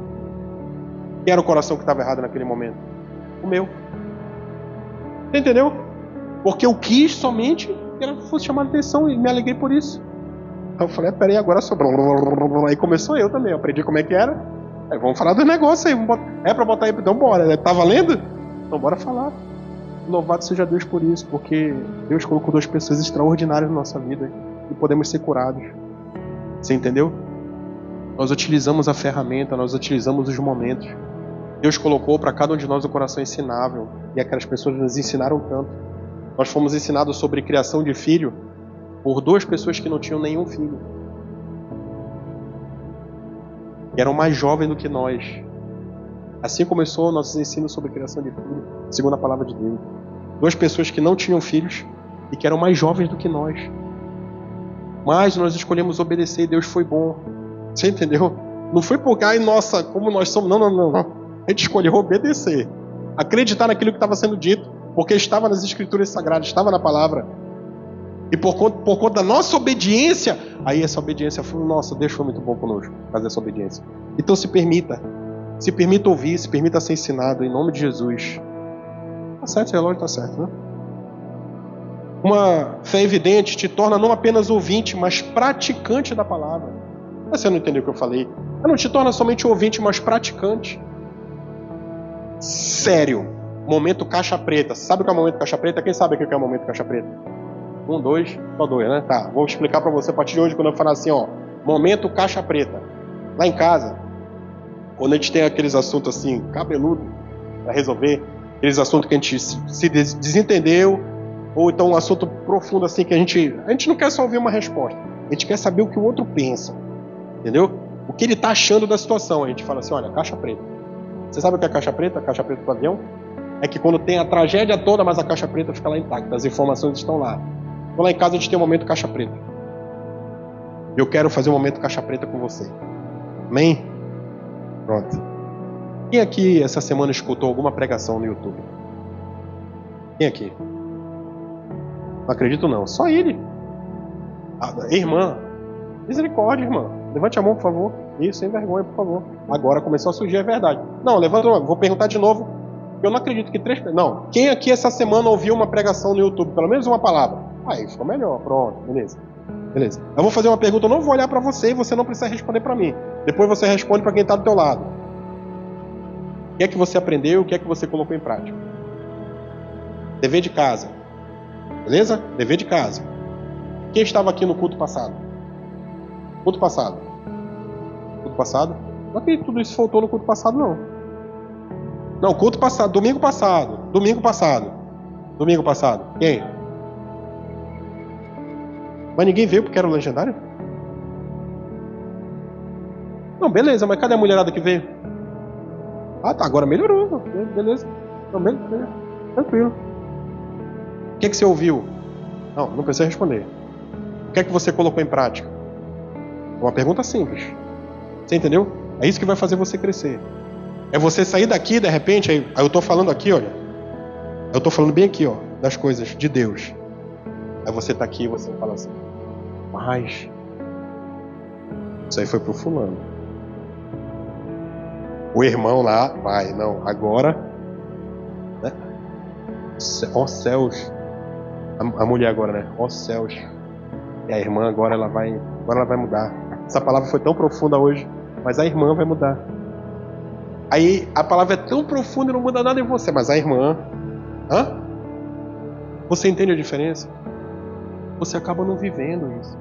Quem era o coração que estava errado naquele momento? O meu. Você entendeu? Porque eu quis somente que ela fosse chamar a atenção e me alegrei por isso. Então eu falei, peraí, agora sobrou. Aí começou eu também, eu aprendi como é que era. Aí vamos falar do negócio aí. É pra botar aí, então bora. Tá valendo? Então bora falar. Louvado seja Deus por isso, porque Deus colocou duas pessoas extraordinárias na nossa vida e podemos ser curados. Você entendeu? Nós utilizamos a ferramenta, nós utilizamos os momentos. Deus colocou para cada um de nós o coração ensinável, e aquelas pessoas nos ensinaram tanto. Nós fomos ensinados sobre criação de filho por duas pessoas que não tinham nenhum filho. Que eram mais jovens do que nós. Assim começou nossos ensinos sobre criação de filho, segundo a palavra de Deus. Duas pessoas que não tinham filhos e que eram mais jovens do que nós. Mas nós escolhemos obedecer e Deus foi bom. Você entendeu? Não foi porque, ai, nossa, como nós somos. Não. A gente escolheu obedecer. Acreditar naquilo que estava sendo dito, porque estava nas Escrituras Sagradas, estava na palavra. E por conta da nossa obediência, aí essa obediência foi, nossa, Deus foi muito bom conosco, fazer essa obediência. Então se permita ouvir, se permita ser ensinado, em nome de Jesus. Tá certo, o relógio tá certo, né? Uma fé evidente te torna não apenas ouvinte, mas praticante da palavra. Você não entendeu o que eu falei? Ela não te torna somente ouvinte, mas praticante. Sério. Momento caixa preta. Sabe o que é o momento caixa preta? Quem sabe o que é o momento caixa preta? 1, 2, só 2, né? Tá, vou explicar pra você a partir de hoje, quando eu falar assim, ó. Momento caixa preta. Lá em casa, quando a gente tem aqueles assuntos assim, cabeludo, pra resolver, aqueles assuntos que a gente se desentendeu, ou então um assunto profundo assim, que a gente não quer só ouvir uma resposta. A gente quer saber o que o outro pensa. Entendeu? O que ele tá achando da situação. A gente fala assim, olha, caixa preta. Você sabe o que é caixa preta? A caixa preta do avião? É que quando tem a tragédia toda, mas a caixa preta fica lá intacta, as informações estão lá. Então lá em casa a gente tem um momento caixa preta. Eu quero fazer um momento caixa preta com você. Amém? Pronto. Quem aqui essa semana escutou alguma pregação no YouTube? Quem aqui? Não acredito não. Só ele. Irmã. Misericórdia, irmã. Levante a mão, por favor. Isso, sem vergonha, por favor. Agora começou a surgir a verdade. Não, levanta a mão. Vou perguntar de novo. Eu não acredito que 3... Não. Quem aqui essa semana ouviu uma pregação no YouTube? Pelo menos uma palavra. Aí, ficou melhor. Pronto, beleza. Eu vou fazer uma pergunta, eu não vou olhar para você e você não precisa responder para mim. Depois você responde para quem está do teu lado. O que é que você aprendeu? O que é que você colocou em prática? Dever de casa. Beleza? Dever de casa. Quem estava aqui no culto passado? Culto passado? Culto passado? Não acredito que tudo isso faltou no culto passado, não. Não, culto passado. Domingo passado. Domingo passado. Domingo passado. Quem? Mas ninguém veio porque era o legendário? Não, beleza, mas cadê a mulherada que veio? Ah, tá, agora melhorou. Beleza. Não, beleza. Tranquilo. O que é que você ouviu? Não precisa responder. O que é que você colocou em prática? Uma pergunta simples. Você entendeu? É isso que vai fazer você crescer. É você sair daqui, de repente, aí eu tô falando aqui, olha. Eu tô falando bem aqui, ó, das coisas de Deus. Aí você tá aqui e você fala assim, mas isso aí foi pro fulano. O irmão lá vai, não, agora, né? Ó céus. A mulher agora, né? Ó céus. E a irmã agora ela vai mudar. Essa palavra foi tão profunda hoje, mas a irmã vai mudar. Aí a palavra é tão profunda e não muda nada em você, mas a irmã, você entende a diferença? Você acaba não vivendo isso.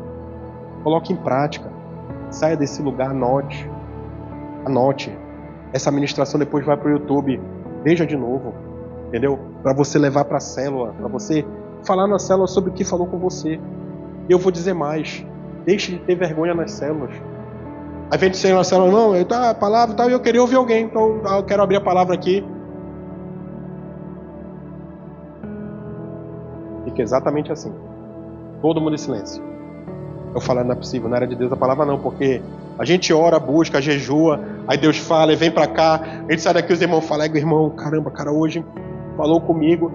Coloque em prática. Saia desse lugar, anote. Essa ministração depois vai para o YouTube. Veja de novo, entendeu? Para você levar para a célula, para você falar na célula sobre o que falou com você. E eu vou dizer mais. Deixe de ter vergonha nas células. Aí vem dizer na célula, não, a palavra e tal, e eu queria ouvir alguém, então eu quero abrir a palavra aqui. Fica exatamente assim. Todo mundo em silêncio. Eu falo, não é possível, não era de Deus a palavra não, porque a gente ora, busca, jejua, aí Deus fala e vem pra cá, a gente sai daqui, os irmãos falam, irmão, caramba, cara, hoje falou comigo.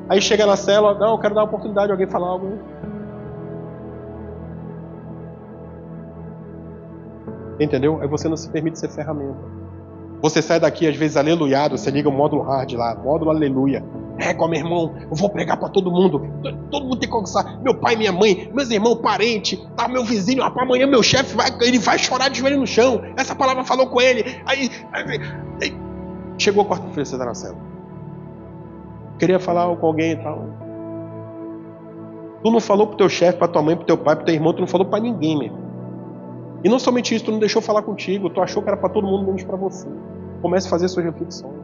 Aí chega na célula, não, eu quero dar uma oportunidade de alguém falar algo. Entendeu? Aí você não se permite ser ferramenta. Você sai daqui, às vezes, aleluiado, você liga o módulo hard lá, módulo aleluia. Meu irmão, eu vou pregar para todo mundo. Todo mundo tem que alcançar. Meu pai, minha mãe, meus irmãos, parente, tá, meu vizinho, rapaz, amanhã meu chefe ele vai chorar de joelho no chão. Essa palavra falou com ele. Aí chegou a quarta-feira, você tá na célula. Queria falar com alguém e tal. Tu não falou pro teu chefe, pra tua mãe, pro teu pai, pro teu irmão, tu não falou pra ninguém, meu irmão. E não somente isso, tu não deixou falar contigo, tu achou que era para todo mundo, menos para você. Comece a fazer suas reflexões.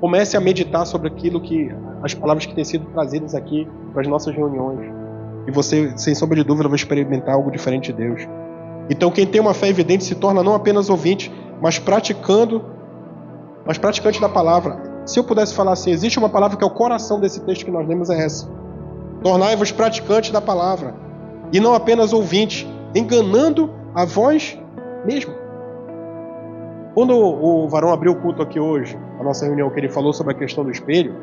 Comece a meditar sobre aquilo que as palavras que têm sido trazidas aqui para as nossas reuniões. E você, sem sombra de dúvida, vai experimentar algo diferente de Deus. Então, quem tem uma fé evidente se torna não apenas ouvinte, mas praticante da palavra. Se eu pudesse falar assim, existe uma palavra que é o coração desse texto que nós lemos, é essa: tornai-vos praticantes da palavra, e não apenas ouvintes, enganando a vós mesmo. Quando o Varão abriu o culto aqui hoje, a nossa reunião, que ele falou sobre a questão do espelho,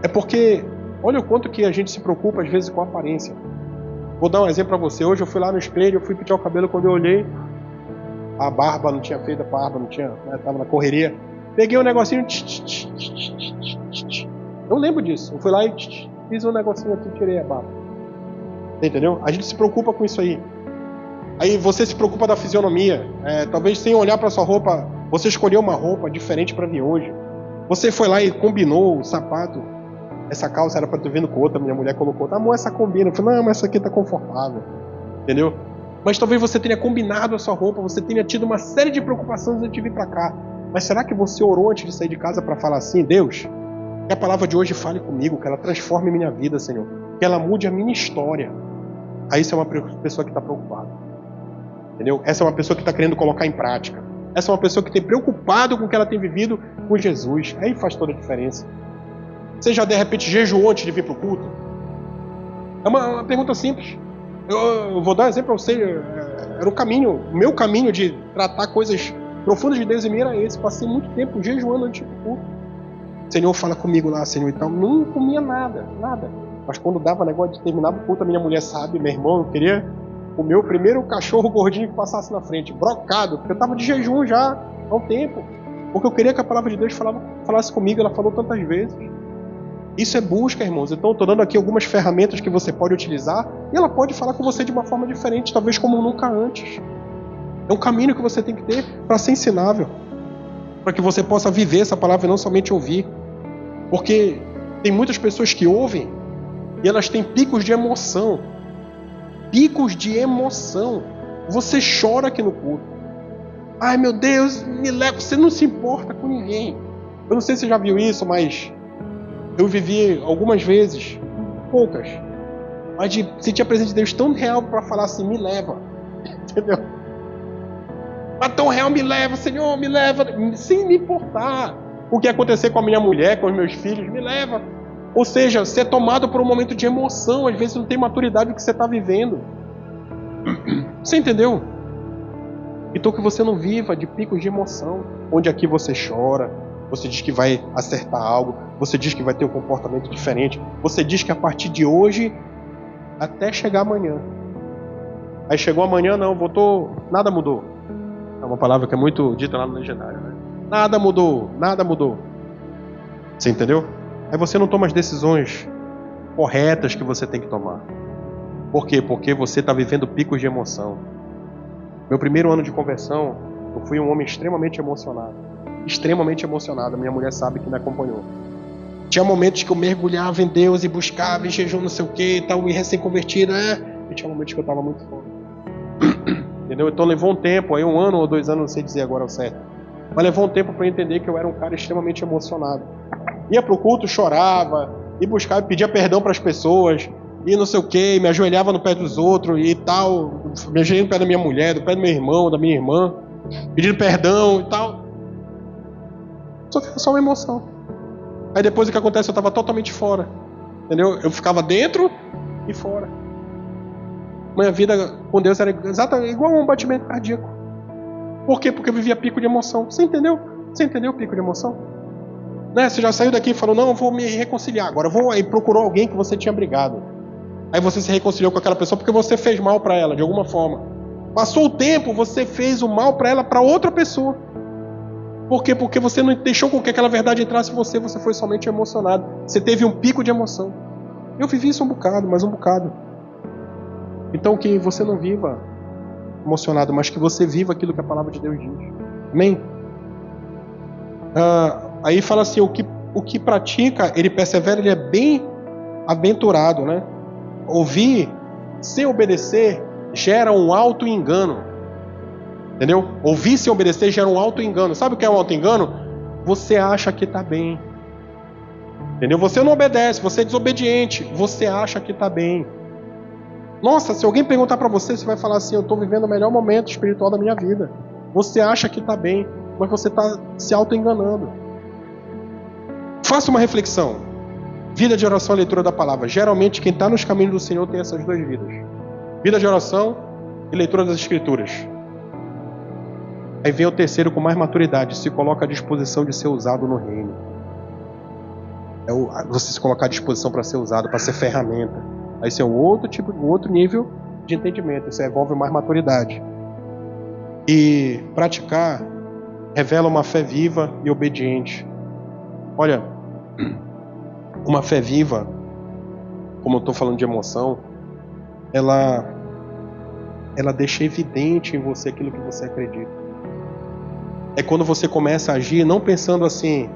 é porque olha o quanto que a gente se preocupa às vezes com a aparência. Vou dar um exemplo para você. Hoje eu fui lá no espelho, eu fui pintar o cabelo, quando eu olhei, a barba não tinha feito, a barba não tinha, né, tava na correria. Peguei um negocinho, eu lembro disso. Eu fui lá e fiz um negocinho aqui, tirei a barba. Entendeu? A gente se preocupa com isso aí. Aí você se preocupa da fisionomia. Talvez sem olhar para sua roupa, você escolheu uma roupa diferente para vir hoje. Você foi lá e combinou o sapato. Essa calça era para ter vindo com outra, minha mulher colocou. Amor, essa combina. Eu falei, não, mas essa aqui tá confortável. Entendeu? Mas talvez você tenha combinado a sua roupa, você tenha tido uma série de preocupações antes de vir para cá. Mas será que você orou antes de sair de casa para falar assim: Deus, que a palavra de hoje fale comigo, que ela transforme minha vida, Senhor, que ela mude a minha história? Aí isso é uma pessoa que está preocupada. Entendeu? Essa é uma pessoa que está querendo colocar em prática. Essa é uma pessoa que tem preocupado com o que ela tem vivido com Jesus. Aí faz toda a diferença. Você já de repente jejuou antes de vir para o culto? É uma pergunta simples. Eu vou dar um exemplo para você. Era o meu caminho de tratar coisas profundas de Deus em mim era esse. Passei muito tempo jejuando antes de ir para o culto. Senhor, fala comigo lá, Senhor, e tal. Não comia nada. Mas quando dava negócio de terminar o culto, a minha mulher sabe, meu irmão, eu queria comer o primeiro cachorro gordinho que passasse na frente, brocado, porque eu estava de jejum já há um tempo. Porque eu queria que a palavra de Deus falasse comigo, ela falou tantas vezes. Isso é busca, irmãos. Então eu estou dando aqui algumas ferramentas que você pode utilizar e ela pode falar com você de uma forma diferente, talvez como nunca antes. É um caminho que você tem que ter para ser ensinável, para que você possa viver essa palavra e não somente ouvir. Porque tem muitas pessoas que ouvem e elas têm picos de emoção. Picos de emoção. Você chora aqui no culto. Ai, meu Deus, me leva. Você não se importa com ninguém. Eu não sei se você já viu isso, mas eu vivi algumas vezes, poucas, mas de sentir a presença de Deus tão real para falar assim: me leva. Entendeu? Mas tão real, me leva, Senhor, me leva. Sem me importar o que acontecer com a minha mulher, com os meus filhos, me leva. Ou seja, ser tomado por um momento de emoção, às vezes não tem maturidade do que você está vivendo. Você entendeu? Então que você não viva de picos de emoção, onde aqui você chora, você diz que vai acertar algo, você diz que vai ter um comportamento diferente, você diz que a partir de hoje, até chegar amanhã. Aí chegou amanhã, não, voltou, nada mudou. É uma palavra que é muito dita lá no legendário, né? Nada mudou. Você entendeu? Aí você não toma as decisões corretas que você tem que tomar. Por quê? Porque você está vivendo picos de emoção. Meu primeiro ano de conversão, eu fui um homem extremamente emocionado. Minha mulher sabe que me acompanhou. Tinha momentos que eu mergulhava em Deus e buscava em jejum, não sei o que e tal, e recém-convertido, e tinha momentos que eu estava muito fome. Entendeu? Então levou um tempo, aí 1 ano ou 2 anos, não sei dizer agora ao certo, mas levou um tempo para eu entender que eu era um cara extremamente emocionado. Ia pro culto, chorava, e buscava, pedia perdão para as pessoas, e não sei o que, me ajoelhava no pé dos outros e tal, me ajoelhei no pé da minha mulher, do pé do meu irmão, da minha irmã, pedindo perdão e tal. Só que foi só uma emoção. Aí depois o que acontece, eu estava totalmente fora. Entendeu? Eu ficava dentro e fora. Minha vida com Deus era exatamente igual a um batimento cardíaco. Por quê? Porque eu vivia pico de emoção. Você entendeu? Você entendeu o pico de emoção? Né? Você já saiu daqui e falou: não, eu vou me reconciliar agora. Aí procurou alguém que você tinha brigado. Aí você se reconciliou com aquela pessoa porque você fez mal para ela de alguma forma. Passou o tempo, você fez o mal para ela, para outra pessoa. Por quê? Porque você não deixou com que aquela verdade entrasse em você, você foi somente emocionado. Você teve um pico de emoção. Eu vivi isso um bocado, mas um bocado. Então que você não viva emocionado, mas que você viva aquilo que a palavra de Deus diz. Amém? Aí fala assim, o que pratica, ele persevera, ele é bem aventurado, né? Ouvir sem obedecer gera um auto-engano. Entendeu? Ouvir sem obedecer gera um auto-engano. Sabe o que é um auto-engano? Você acha que está bem. Entendeu? Você não obedece, você é desobediente, você acha que está bem. Nossa, se alguém perguntar para você, você vai falar assim: eu estou vivendo o melhor momento espiritual da minha vida. Você acha que está bem, mas você está se auto-enganando. Faça uma reflexão. Vida de oração e leitura da palavra. Geralmente quem está nos caminhos do Senhor tem essas duas vidas. Vida de oração e leitura das Escrituras. Aí vem o terceiro com mais maturidade. Se coloca à disposição de ser usado no reino. Você se colocar à disposição para ser usado, para ser ferramenta. Aí isso é um outro nível de entendimento. Isso envolve mais maturidade. E praticar revela uma fé viva e obediente. Olha, uma fé viva, como eu estou falando de emoção, ela deixa evidente em você aquilo que você acredita. É quando você começa a agir não pensando assim: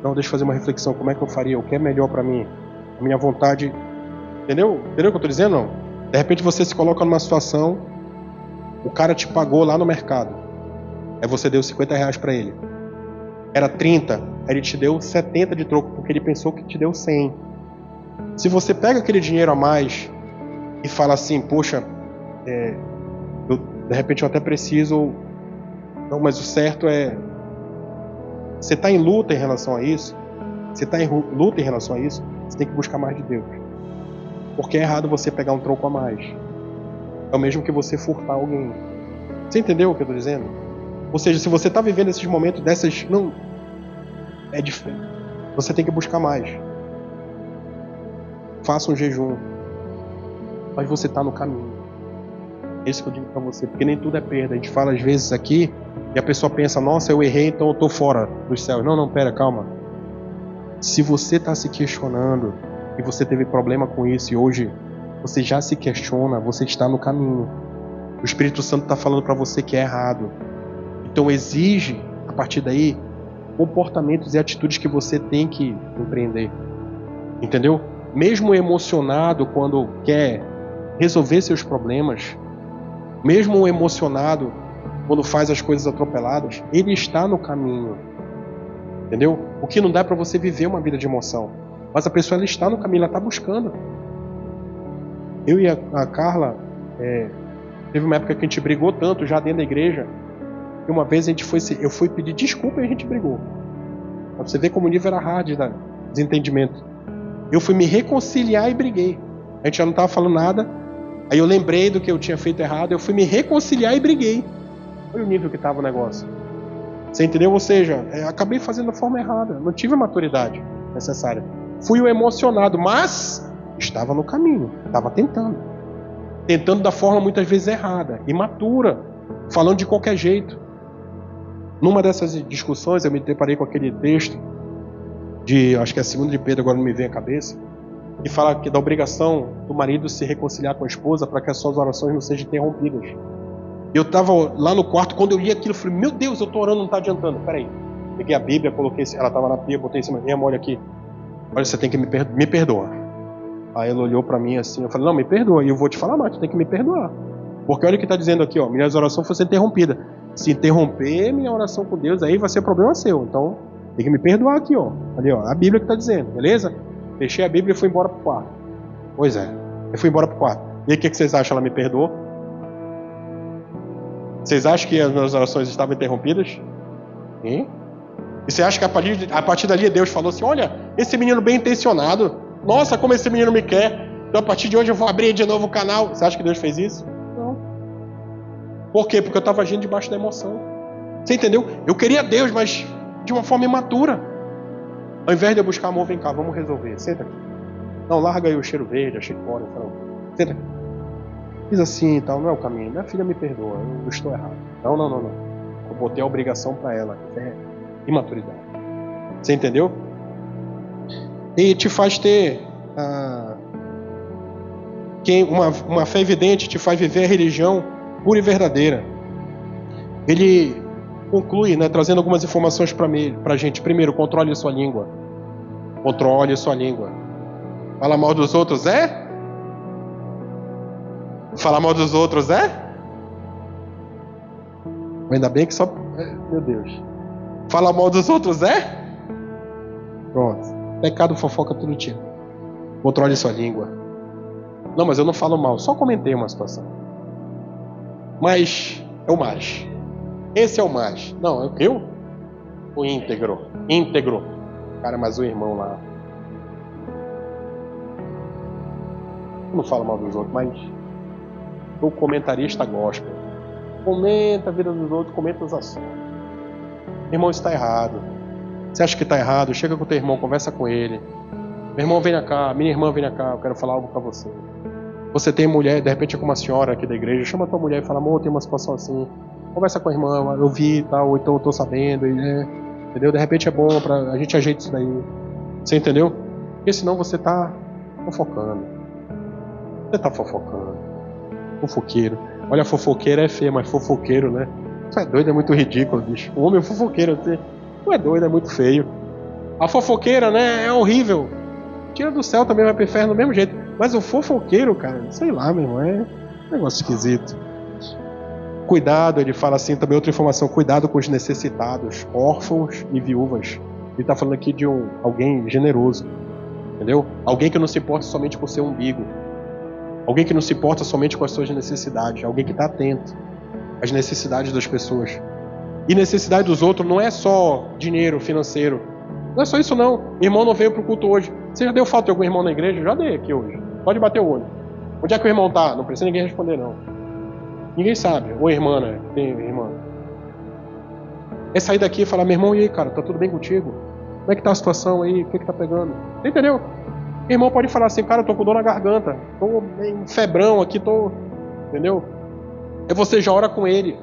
não, deixa eu fazer uma reflexão, como é que eu faria, o que é melhor para mim, a minha vontade. Entendeu? Entendeu o que eu estou dizendo? Não? De repente você se coloca numa situação, o cara te pagou lá no mercado, aí você deu 50 reais para ele, era 30, aí ele te deu 70 de troco, porque ele pensou que te deu 100. Se você pega aquele dinheiro a mais e fala assim: poxa, de repente eu até preciso, não, mas o certo é, você está em luta em relação a isso, você tem que buscar mais de Deus. Porque é errado você pegar um troco a mais. É o mesmo que você furtar alguém. Você entendeu o que eu estou dizendo? Ou seja, se você está vivendo esses momentos dessas... Não, é diferente. Você tem que buscar mais. Faça um jejum. Mas você está no caminho. É isso que eu digo para você. Porque nem tudo é perda. A gente fala às vezes aqui e a pessoa pensa: nossa, eu errei, então eu estou fora dos céus. Não, pera, calma. Se você está se questionando e você teve problema com isso e hoje você já se questiona, você está no caminho. O Espírito Santo está falando para você que é errado. Então exige, a partir daí, comportamentos e atitudes que você tem que empreender. Entendeu? Mesmo emocionado quando quer resolver seus problemas, mesmo emocionado quando faz as coisas atropeladas, ele está no caminho. Entendeu? O que não dá para você viver uma vida de emoção. Mas a pessoa, ela está no caminho, ela está buscando. Eu e a Carla, teve uma época que a gente brigou tanto já dentro da igreja, e uma vez eu fui pedir desculpa e a gente brigou. Pra você ver como o nível era hard de desentendimento. Eu fui me reconciliar e briguei. A gente já não estava falando nada. Aí eu lembrei do que eu tinha feito errado, eu fui me reconciliar e briguei. Olha o nível que estava o negócio. Você entendeu? Ou seja, acabei fazendo da forma errada. Não tive a maturidade necessária. Fui o emocionado, mas estava no caminho. Estava tentando. Tentando da forma muitas vezes errada, imatura, falando de qualquer jeito. Numa dessas discussões eu me deparei com aquele texto acho que é 2 de Pedro, agora não me vem à cabeça, que fala que da obrigação do marido se reconciliar com a esposa para que as suas orações não sejam interrompidas. Eu estava lá no quarto, quando eu li aquilo, eu falei: meu Deus, eu estou orando, não está adiantando. Peraí, peguei a Bíblia, coloquei, ela estava na pia, botei em cima, olha aqui, olha, você tem que me perdoar. Aí ela olhou para mim assim, eu falei: não, me perdoa, e eu vou te falar mais, tu tem que me perdoar. Porque olha o que está dizendo aqui, ó, minhas orações fossem interrompidas. Se interromper minha oração com Deus, aí vai ser problema seu. Então, tem que me perdoar aqui, ó. Ali, ó, a Bíblia que está dizendo, beleza? Fechei a Bíblia e fui embora pro quarto. Pois é, eu fui embora pro quarto. E aí, o que vocês acham? Ela me perdoou? Vocês acham que as minhas orações estavam interrompidas? E você acha que a partir dali Deus falou assim: olha, esse menino bem intencionado, nossa, como esse menino me quer, então a partir de hoje eu vou abrir de novo o canal. Você acha que Deus fez isso? Não. Por quê? Porque eu estava agindo debaixo da emoção. Você entendeu? Eu queria Deus, mas de uma forma imatura. Ao invés de eu buscar amor, vem cá, vamos resolver. Senta aqui. Não, larga aí o cheiro verde, a chicória. Senta aqui. Fiz assim e tal, não é o caminho. Minha filha me perdoa, eu estou errado. Não. Eu botei a obrigação para ela. É imaturidade. Você entendeu? E te faz ter uma fé evidente, te faz viver a religião pura e verdadeira. Ele conclui, né, trazendo algumas informações para a gente. Primeiro, controle a sua língua. Controle a sua língua. Fala mal dos outros é? Falar mal dos outros é? Ainda bem que só... Meu Deus. Falar mal dos outros é? Pronto. Pecado, fofoca, tudo tira. Controle sua língua. Não, mas eu não falo mal, só comentei uma situação. Mas é o mais. Esse é o mais. Não, eu? O íntegro. Íntegro. Cara, mas o irmão lá. Eu não falo mal dos outros, mas o comentarista gospel. Comenta a vida dos outros, comenta os assuntos. Irmão, isso está errado. Você acha que está errado? Chega com o teu irmão, conversa com ele. Meu irmão, vem cá, minha irmã, vem cá, eu quero falar algo para você. Você tem mulher, de repente é com uma senhora aqui da igreja, chama a tua mulher e fala, amor, tem uma situação assim. Conversa com a irmã, eu vi e tal, ou então eu tô sabendo, entendeu? De repente é bom pra a gente ajeitar isso daí. Você entendeu? Porque senão você tá fofocando. Você tá fofocando. Fofoqueiro. Olha, fofoqueiro é feio, mas fofoqueiro, né? Você é doido, é muito ridículo, bicho. O homem fofoqueiro, você não é doido, é muito feio. A fofoqueira, né, é horrível. Tira do céu também, vai pro inferno do mesmo jeito. Mas o fofoqueiro, cara, sei lá, meu irmão, é um negócio esquisito. Cuidado, ele fala assim, também outra informação, cuidado com os necessitados, órfãos e viúvas. Ele está falando aqui de alguém generoso, entendeu? Alguém que não se importa somente com o seu umbigo. Alguém que não se importa somente com as suas necessidades. Alguém que está atento às necessidades das pessoas. E necessidade dos outros não é só dinheiro financeiro. Não é só isso não. O irmão não veio para o culto hoje. Você já deu falta de algum irmão na igreja? Já dei aqui hoje. Pode bater o olho. Onde é que o irmão está? Não precisa ninguém responder não. Ninguém sabe. Ou irmã, né? Tem irmã. É sair daqui e falar, meu irmão, e aí, cara, tá tudo bem contigo? Como é que tá a situação aí? O que tá pegando? Entendeu? O irmão pode falar assim, cara, eu tô com dor na garganta. Tô meio febrão aqui, tô... Entendeu? Aí você já ora com ele.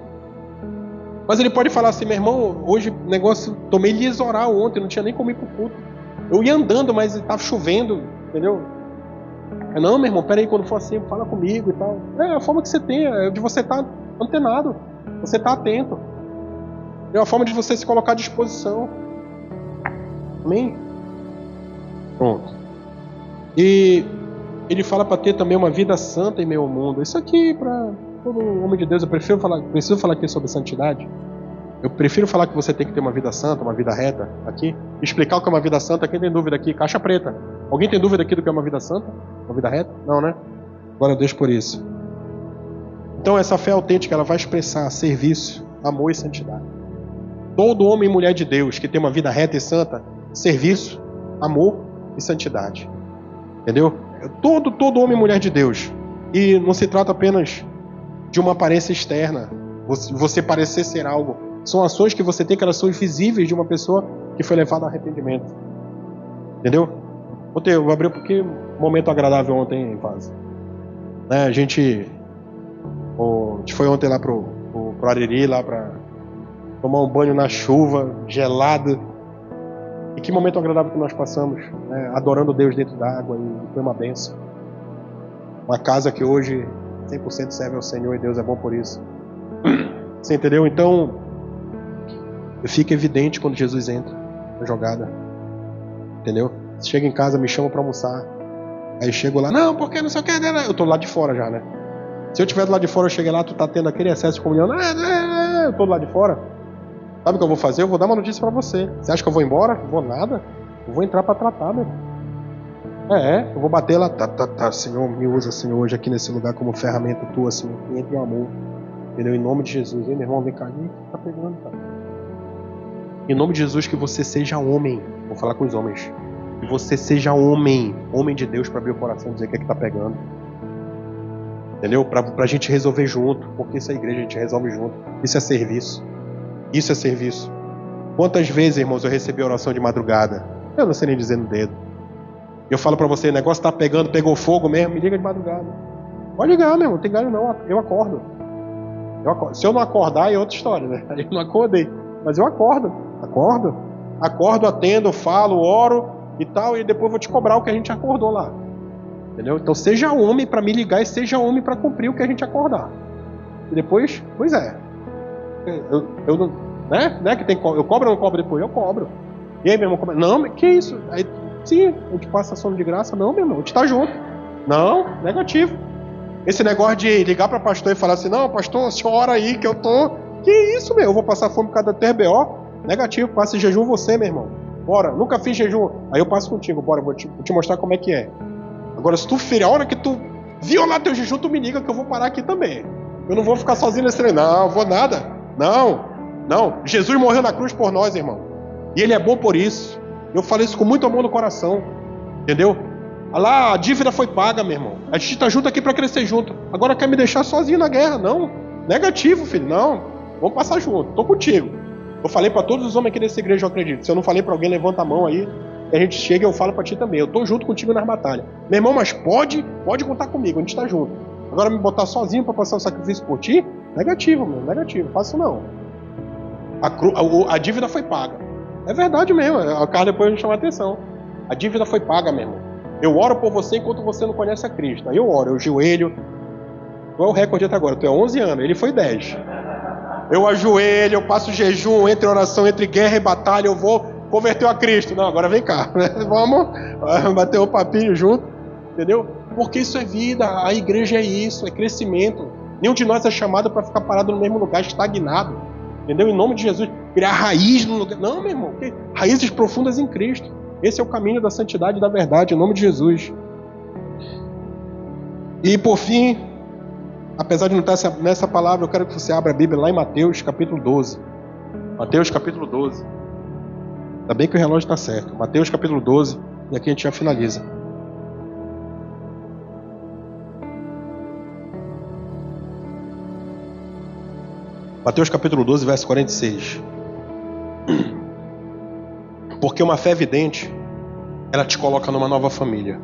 Mas ele pode falar assim, meu irmão, hoje negócio, tomei lisoral ontem, não tinha nem como ir pro culto. Eu ia andando, mas tava chovendo, entendeu? Não, meu irmão, peraí, quando for assim, fala comigo e tal. É a forma que você tem, é de você estar antenado, você estar atento. É a forma de você se colocar à disposição. Amém? Pronto. E ele fala para ter também uma vida santa em meio ao mundo. Isso aqui, para todo homem de Deus, eu preciso falar aqui sobre santidade. Eu prefiro falar que você tem que ter uma vida santa, uma vida reta aqui. Explicar o que é uma vida santa. Quem tem dúvida aqui? Caixa preta. Alguém tem dúvida aqui do que é uma vida santa? Uma vida reta? Não, né? Glória a Deus por isso. Então essa fé autêntica, ela vai expressar serviço, amor e santidade. Todo homem e mulher de Deus que tem uma vida reta e santa, serviço, amor e santidade. Entendeu? Todo homem e mulher de Deus. E não se trata apenas de uma aparência externa, você parecer ser algo. São ações que você tem que elas são visíveis de uma pessoa que foi levada ao arrependimento. Entendeu? Eu vou abrir porque momento agradável ontem em paz. A gente foi ontem lá pro Ariri, lá para tomar um banho na chuva, gelado. E que momento agradável que nós passamos, né? Adorando Deus dentro da água, e foi uma bênção. Uma casa que hoje 100% serve ao Senhor e Deus é bom por isso. Você entendeu? Então, fica evidente quando Jesus entra na jogada. Entendeu? Você chega em casa, me chama para almoçar. Aí eu chego lá, não, porque não sei o que. Eu tô lá de fora já, né? Se eu estiver do lado de fora, eu cheguei lá, tu tá tendo aquele excesso de comunhão. Eu tô do lado de fora. Sabe o que eu vou fazer? Eu vou dar uma notícia para você. Você acha que eu vou embora? Não vou nada. Eu vou entrar para tratar, meu. Eu vou bater lá. Tá, Senhor, me usa, Senhor, hoje aqui nesse lugar como ferramenta tua, Senhor. Entre o amor. Entendeu? Em nome de Jesus. Ei, meu irmão, vem cá. Tá pegando, cara. Em nome de Jesus, que você seja homem. Vou falar com os homens. Que você seja homem de Deus, para abrir o coração e dizer o que é que tá pegando. Entendeu? Pra gente resolver junto. Porque isso é igreja, a gente resolve junto. Isso é serviço. Isso é serviço. Quantas vezes, irmãos, eu recebi oração de madrugada? Eu não sei nem dizer no dedo. Eu falo pra você, o negócio tá pegando, pegou fogo mesmo, me liga de madrugada. Pode ligar, meu irmão, não tem galho não, eu acordo. Se eu não acordar é outra história, né? Eu não acordei, mas eu acordo, atendo, falo, oro e tal, e depois vou te cobrar o que a gente acordou lá. Entendeu? Então seja homem para me ligar e seja homem para cumprir o que a gente acordar. E depois, pois é. Eu não, né? Que tem, eu cobro ou não cobro depois? Eu cobro. E aí, meu irmão, cobra? Não, que isso? Aí, sim, a gente passa sono de graça. Não, meu irmão, a gente tá junto. Não, negativo. Esse negócio de ligar para pastor e falar assim, não, pastor, a senhora ora aí que eu tô... Que isso, meu? Eu vou passar fome por causa da TRBO? Negativo, passa em jejum você, meu irmão. Bora, nunca fiz jejum. Aí eu passo contigo, bora, vou te mostrar como é que é. Agora, se tu a hora que tu violar teu jejum, tu me liga que eu vou parar aqui também. Eu não vou ficar sozinho nesse treino. Não, vou nada. Não. Jesus morreu na cruz por nós, irmão. E Ele é bom por isso. Eu falei isso com muito amor no coração. Entendeu? Lá, a dívida foi paga, meu irmão. A gente tá junto aqui para crescer junto. Agora quer me deixar sozinho na guerra? Não. Negativo, filho. Não. Vamos passar junto. Tô contigo. Eu falei para todos os homens aqui dessa igreja, eu acredito. Se eu não falei para alguém, levanta a mão aí. A gente chega e eu falo para ti também. Eu tô junto contigo nas batalhas. Meu irmão, mas pode contar comigo. A gente tá junto. Agora me botar sozinho para passar o sacrifício por ti? Negativo, meu. Negativo. Faço não. A dívida foi paga. É verdade mesmo. A cara depois me chama a atenção. A dívida foi paga, meu irmão. Eu oro por você enquanto você não conhece a Cristo. Aí eu oro, eu joelho. Qual é o recorde até agora? Tu é 11 anos, ele foi 10. Eu ajoelho, eu passo jejum, entre oração, entre guerra e batalha, eu vou converter a Cristo. Não, agora vem cá. Vamos bater o papinho junto. Entendeu? Porque isso é vida, a igreja é isso, é crescimento. Nenhum de nós é chamado para ficar parado no mesmo lugar, estagnado. Entendeu? Em nome de Jesus, criar raiz no lugar. Não, meu irmão, raízes profundas em Cristo. Esse é o caminho da santidade e da verdade, em nome de Jesus. E por fim, apesar de não estar nessa palavra, eu quero que você abra a Bíblia lá em Mateus capítulo 12. Mateus capítulo 12. Ainda bem que o relógio está certo. Mateus capítulo 12, e aqui a gente já finaliza. Mateus capítulo 12, verso 46. Porque uma fé evidente, ela te coloca numa nova família.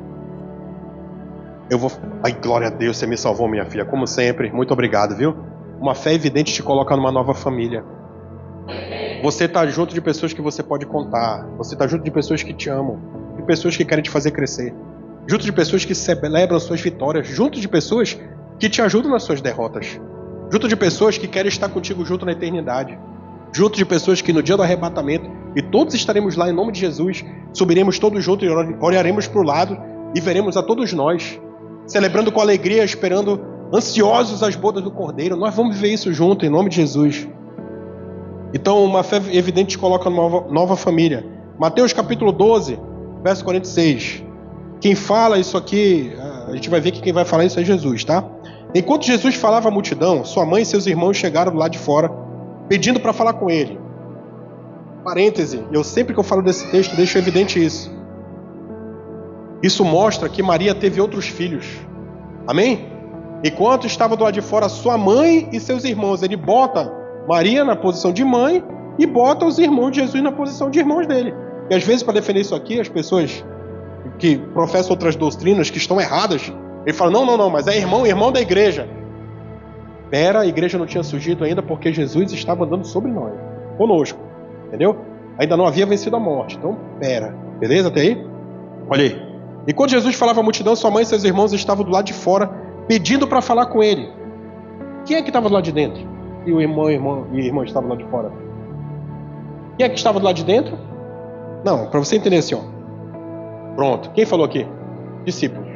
Ai, glória a Deus, você me salvou, minha filha. Como sempre, muito obrigado, viu? Uma fé evidente te coloca numa nova família. Você está junto de pessoas que você pode contar. Você está junto de pessoas que te amam. De pessoas que querem te fazer crescer. Junto de pessoas que celebram suas vitórias. Junto de pessoas que te ajudam nas suas derrotas. Junto de pessoas que querem estar contigo junto na eternidade. Junto de pessoas que no dia do arrebatamento, e todos estaremos lá em nome de Jesus, subiremos todos juntos e olharemos para o lado e veremos a todos nós, celebrando com alegria, esperando ansiosos as bodas do Cordeiro. Nós vamos viver isso junto em nome de Jesus. Então uma fé evidente te coloca numa nova família. Mateus capítulo 12, verso 46. Quem fala isso aqui, a gente vai ver que quem vai falar isso é Jesus, tá? Enquanto Jesus falava à multidão, sua mãe e seus irmãos chegaram do lado de fora, pedindo para falar com ele. Parêntese, eu sempre que eu falo desse texto deixo evidente isso. Isso mostra que Maria teve outros filhos. Amém? Enquanto estava do lado de fora sua mãe e seus irmãos, ele bota Maria na posição de mãe e bota os irmãos de Jesus na posição de irmãos dele. E às vezes, para defender isso aqui, as pessoas que professam outras doutrinas que estão erradas, ele fala, não, mas é irmão da igreja. A igreja não tinha surgido ainda porque Jesus estava andando sobre nós, conosco, entendeu? Ainda não havia vencido a morte, então beleza até aí? Olha aí, enquanto Jesus falava à multidão, sua mãe e seus irmãos estavam do lado de fora, pedindo para falar com ele. Quem é que estava do lado de dentro? E o irmão estava do lado de fora. Quem é que estava do lado de dentro? Não, para você entender assim, ó. Pronto, quem falou aqui? Discípulos.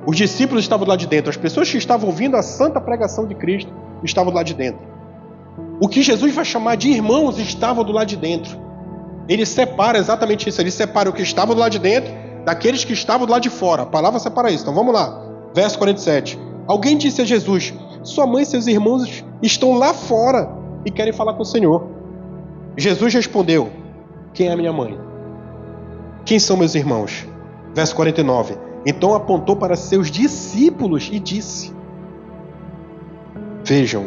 Os discípulos estavam do lado de dentro. As pessoas que estavam ouvindo a santa pregação de Cristo estavam do lado de dentro. O que Jesus vai chamar de irmãos estavam do lado de dentro. Ele separa exatamente isso. Ele separa o que estava do lado de dentro daqueles que estavam do lado de fora. A palavra separa isso. Então vamos lá. Verso 47. Alguém disse a Jesus, sua mãe e seus irmãos estão lá fora e querem falar com o Senhor. Jesus respondeu, quem é minha mãe? Quem são meus irmãos? Verso 49. Então apontou para seus discípulos e disse, vejam,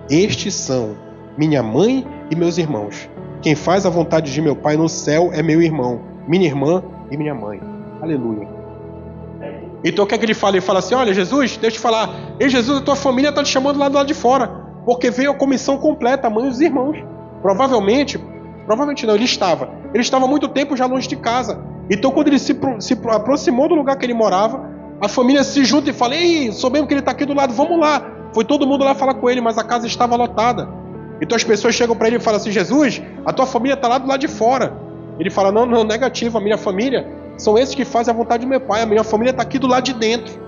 estes são minha mãe e meus irmãos. Quem faz a vontade de meu Pai no céu é meu irmão, minha irmã e minha mãe. Aleluia. Então o que é que ele fala? Ele fala assim, olha Jesus, deixa eu te falar, ei Jesus, a tua família está te chamando lá do lado de fora, porque veio a comissão completa, a mãe e os irmãos. Provavelmente não, ele estava há muito tempo já longe de casa. Então quando ele se aproximou do lugar que ele morava, a família se junta e fala, ei, soubemos que ele está aqui do lado, vamos lá. Foi todo mundo lá falar com ele, mas a casa estava lotada. Então as pessoas chegam para ele e falam assim, Jesus, a tua família está lá do lado de fora. Ele fala, não, negativo, a minha família são esses que fazem a vontade do meu Pai, a minha família está aqui do lado de dentro.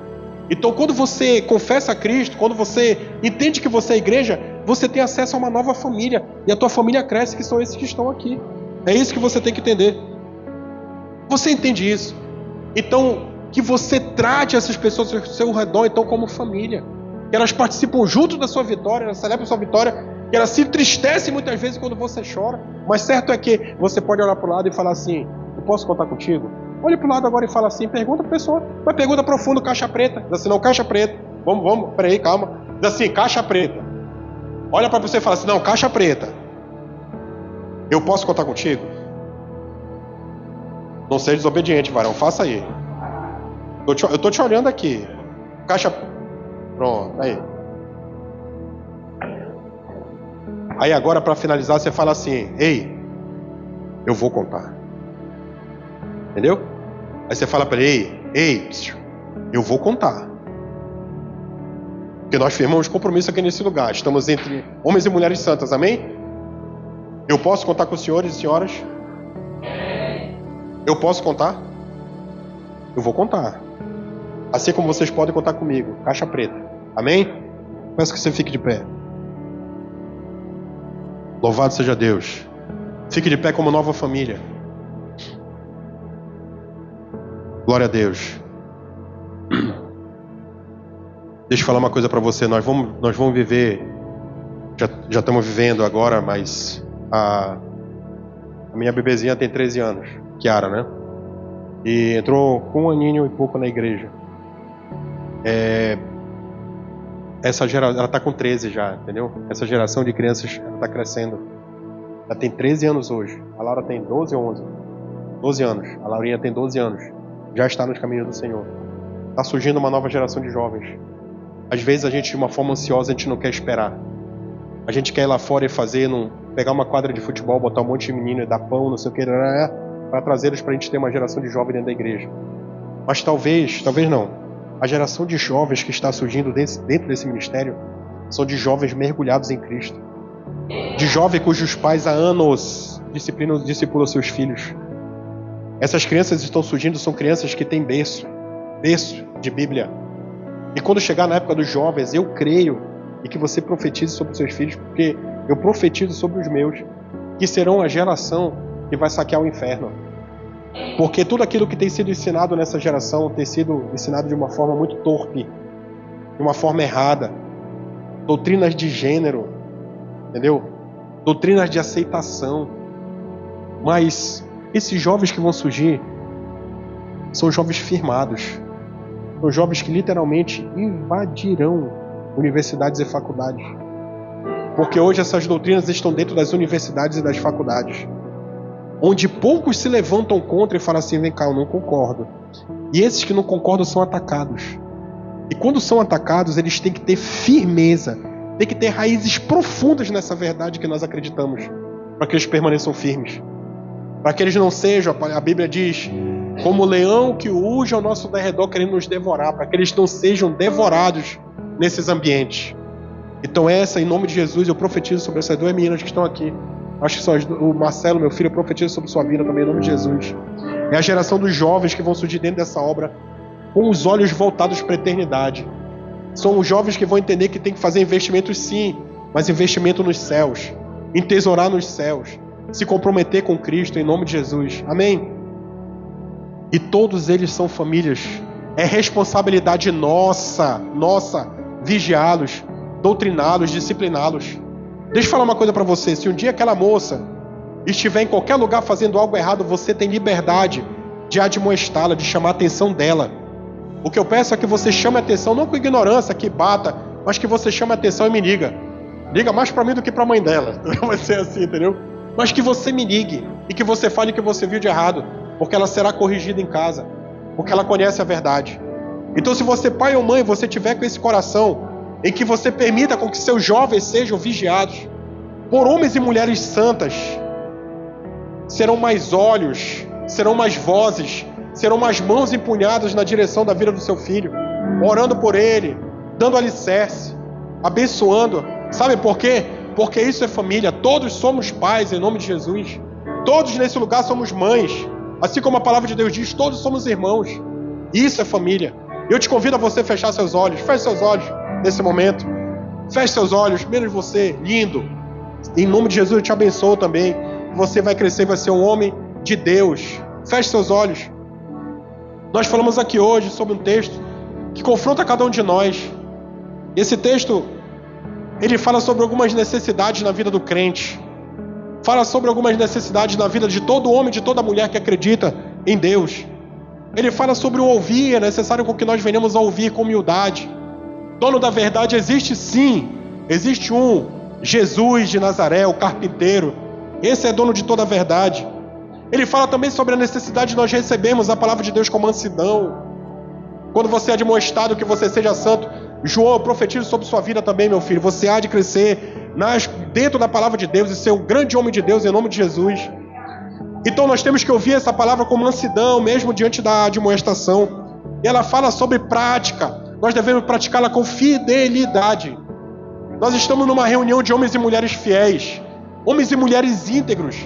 Então quando você confessa a Cristo, quando você entende que você é igreja, você tem acesso a uma nova família, e a tua família cresce, que são esses que estão aqui. É isso que você tem que entender. Você entende isso? Então, que você trate essas pessoas ao seu redor, então, como família. Que elas participam junto da sua vitória, elas celebram a sua vitória, que elas se entristecem muitas vezes quando você chora. Mas certo é que você pode olhar para o lado e falar assim: eu posso contar contigo? Olhe para o lado agora e fala assim, pergunta para a pessoa. Mas pergunta profunda, caixa preta. Diz assim, não, caixa preta. Vamos, peraí, calma. Diz assim, caixa preta. Olha para você e fala assim, não, caixa preta. Eu posso contar contigo? Não seja desobediente, varão, faça aí. Eu tô te olhando aqui. Caixa. Pronto, aí. Aí agora, para finalizar, você fala assim: ei, eu vou contar. Entendeu? Aí você fala para ele: ei, eu vou contar. Porque nós firmamos compromisso aqui nesse lugar. Estamos entre homens e mulheres santas, amém? Eu posso contar com os senhores e senhoras? Eu posso contar? Eu vou contar. Assim como vocês podem contar comigo. Caixa preta. Amém? Peço que você fique de pé. Louvado seja Deus. Fique de pé como nova família. Glória a Deus. Deixa eu falar uma coisa para você. Nós vamos viver. Já estamos vivendo agora, mas a minha bebezinha tem 13 anos. Kiara, né? E entrou com 1 aninho e pouco na igreja. Essa geração, ela está com 13 já, entendeu? Essa geração de crianças está crescendo. Ela tem 13 anos hoje. A Laura tem 12 ou 11. 12 anos. A Laurinha tem 12 anos. Já está nos caminhos do Senhor. Está surgindo uma nova geração de jovens. Às vezes a gente, de uma forma ansiosa, a gente não quer esperar. A gente quer ir lá fora e fazer, pegar uma quadra de futebol, botar um monte de menino e dar pão, não sei o que, para trazê-los para a gente ter uma geração de jovens dentro da igreja. Mas talvez não. A geração de jovens que está surgindo dentro desse ministério são de jovens mergulhados em Cristo. De jovens cujos pais há anos discipulam seus filhos. Essas crianças estão surgindo, são crianças que têm berço de Bíblia. E quando chegar na época dos jovens, eu creio, e que você profetize sobre os seus filhos, porque eu profetizo sobre os meus, que serão a geração que vai saquear o inferno. Porque tudo aquilo que tem sido ensinado nessa geração tem sido ensinado de uma forma muito torpe, de uma forma errada. Doutrinas de gênero, entendeu? Doutrinas de aceitação. Mas esses jovens que vão surgir são jovens firmados. São jovens que literalmente invadirão universidades e faculdades. Porque hoje essas doutrinas estão dentro das universidades e das faculdades, onde poucos se levantam contra e falam assim: vem cá, eu não concordo. E esses que não concordam são atacados. E quando são atacados, eles têm que ter firmeza, têm que ter raízes profundas nessa verdade que nós acreditamos, para que eles permaneçam firmes, para que eles não sejam, a Bíblia diz, como o leão que urge ao nosso derredor querendo nos devorar, para que eles não sejam devorados nesses ambientes. Então em nome de Jesus, eu profetizo sobre essas 2 meninas que estão aqui. Acho que são o Marcelo, meu filho, profetiza sobre sua vida também, em nome de Jesus. É a geração dos jovens que vão surgir dentro dessa obra com os olhos voltados para a eternidade. São os jovens que vão entender que tem que fazer investimentos sim, mas investimento nos céus, entesourar nos céus, se comprometer com Cristo em nome de Jesus. Amém? E todos eles são famílias. É responsabilidade nossa, vigiá-los, doutriná-los, discipliná-los. Deixa eu falar uma coisa para você. Se um dia aquela moça estiver em qualquer lugar fazendo algo errado, você tem liberdade de admoestá-la, de chamar a atenção dela. O que eu peço é que você chame a atenção, não com ignorância, que bata, mas que você chame a atenção e me liga. Liga mais para mim do que para a mãe dela. Vai ser assim, entendeu? Mas que você me ligue e que você fale o que você viu de errado, porque ela será corrigida em casa, porque ela conhece a verdade. Então, se você, pai ou mãe, você tiver com esse coração em que você permita com que seus jovens sejam vigiados por homens e mulheres santas, serão mais olhos, serão mais vozes, serão mais mãos empunhadas na direção da vida do seu filho, orando por ele, dando alicerce, abençoando. Sabe por quê? Porque isso é família. Todos somos pais em nome de Jesus. Todos nesse lugar somos mães. Assim como a palavra de Deus diz, todos somos irmãos. Isso é família. Eu te convido a você fechar seus olhos. Feche seus olhos nesse momento. Feche seus olhos, menos você, lindo. Em nome de Jesus eu te abençoo também. Você vai crescer, vai ser um homem de Deus. Feche seus olhos. Nós falamos aqui hoje sobre um texto que confronta cada um de nós. Esse texto, ele fala sobre algumas necessidades na vida do crente. Fala sobre algumas necessidades na vida de todo homem, de toda mulher que acredita em Deus. Ele fala sobre o ouvir, é necessário com que nós venhamos a ouvir com humildade. Dono da verdade existe sim, existe um, Jesus de Nazaré, o carpinteiro. Esse é dono de toda a verdade. Ele fala também sobre a necessidade de nós recebermos a palavra de Deus com mansidão. Quando você é admoestado que você seja santo, João, eu profetizo sobre sua vida também, meu filho. Você há de crescer dentro da palavra de Deus e ser um grande homem de Deus em nome de Jesus. Então nós temos que ouvir essa palavra com mansidão, mesmo diante da admoestação. E ela fala sobre prática. Nós devemos praticá-la com fidelidade. Nós estamos numa reunião de homens e mulheres fiéis, homens e mulheres íntegros,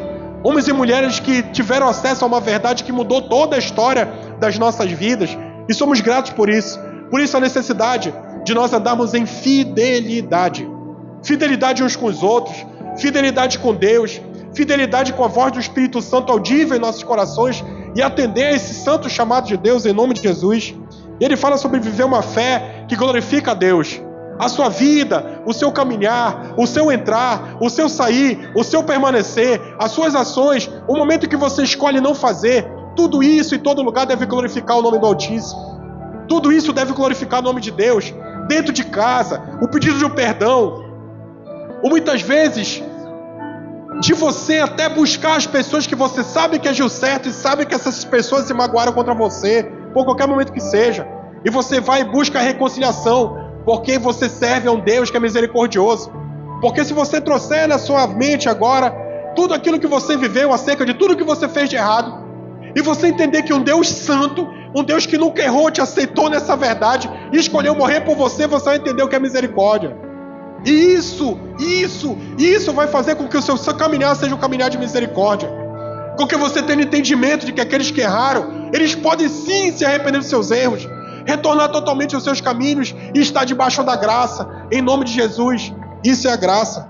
homens e mulheres que tiveram acesso a uma verdade que mudou toda a história das nossas vidas. E somos gratos por isso. Por isso a necessidade de nós andarmos em fidelidade. Fidelidade uns com os outros, fidelidade com Deus, fidelidade com a voz do Espírito Santo audível em nossos corações e atender a esse santo chamado de Deus em nome de Jesus. E ele fala sobre viver uma fé que glorifica a Deus. A sua vida, o seu caminhar, o seu entrar, o seu sair, o seu permanecer, as suas ações, o momento que você escolhe não fazer, tudo isso em todo lugar deve glorificar o nome do Altíssimo. Tudo isso deve glorificar o nome de Deus. Dentro de casa, o pedido de um perdão. Ou muitas vezes, de você até buscar as pessoas que você sabe que agiu certo e sabe que essas pessoas se magoaram contra você, por qualquer momento que seja. E você vai e busca a reconciliação, porque você serve a um Deus que é misericordioso. Porque se você trouxer na sua mente agora tudo aquilo que você viveu acerca de tudo que você fez de errado, e você entender que um Deus santo, um Deus que nunca errou, te aceitou nessa verdade e escolheu morrer por você, você vai entender o que é misericórdia. E isso vai fazer com que o seu caminhar seja um caminhar de misericórdia. Com que você tenha entendimento de que aqueles que erraram, eles podem sim se arrepender dos seus erros, retornar totalmente aos seus caminhos e estar debaixo da graça, em nome de Jesus. Isso é a graça.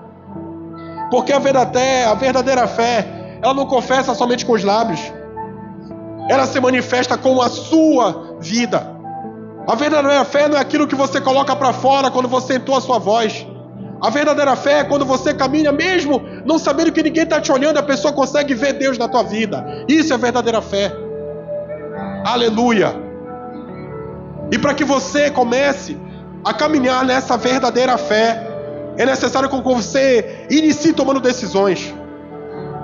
Porque a verdadeira fé, ela não confessa somente com os lábios. Ela se manifesta com a sua vida. A verdadeira fé não é aquilo que você coloca para fora quando você entoa a sua voz. A verdadeira fé é quando você caminha mesmo não sabendo que ninguém está te olhando, a pessoa consegue ver Deus na tua vida. Isso é a verdadeira fé. Aleluia. E para que você comece a caminhar nessa verdadeira fé, é necessário que você inicie tomando decisões.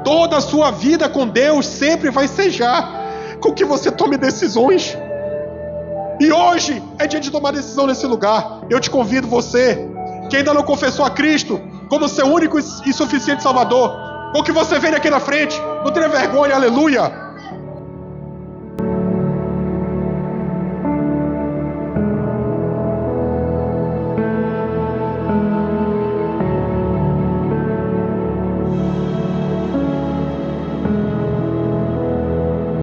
Toda a sua vida com Deus sempre vai sejar com que você tome decisões. E hoje é dia de tomar decisão nesse lugar. Eu te convido, você que ainda não confessou a Cristo como seu único e suficiente Salvador, com que você venha aqui na frente, não tenha vergonha, aleluia.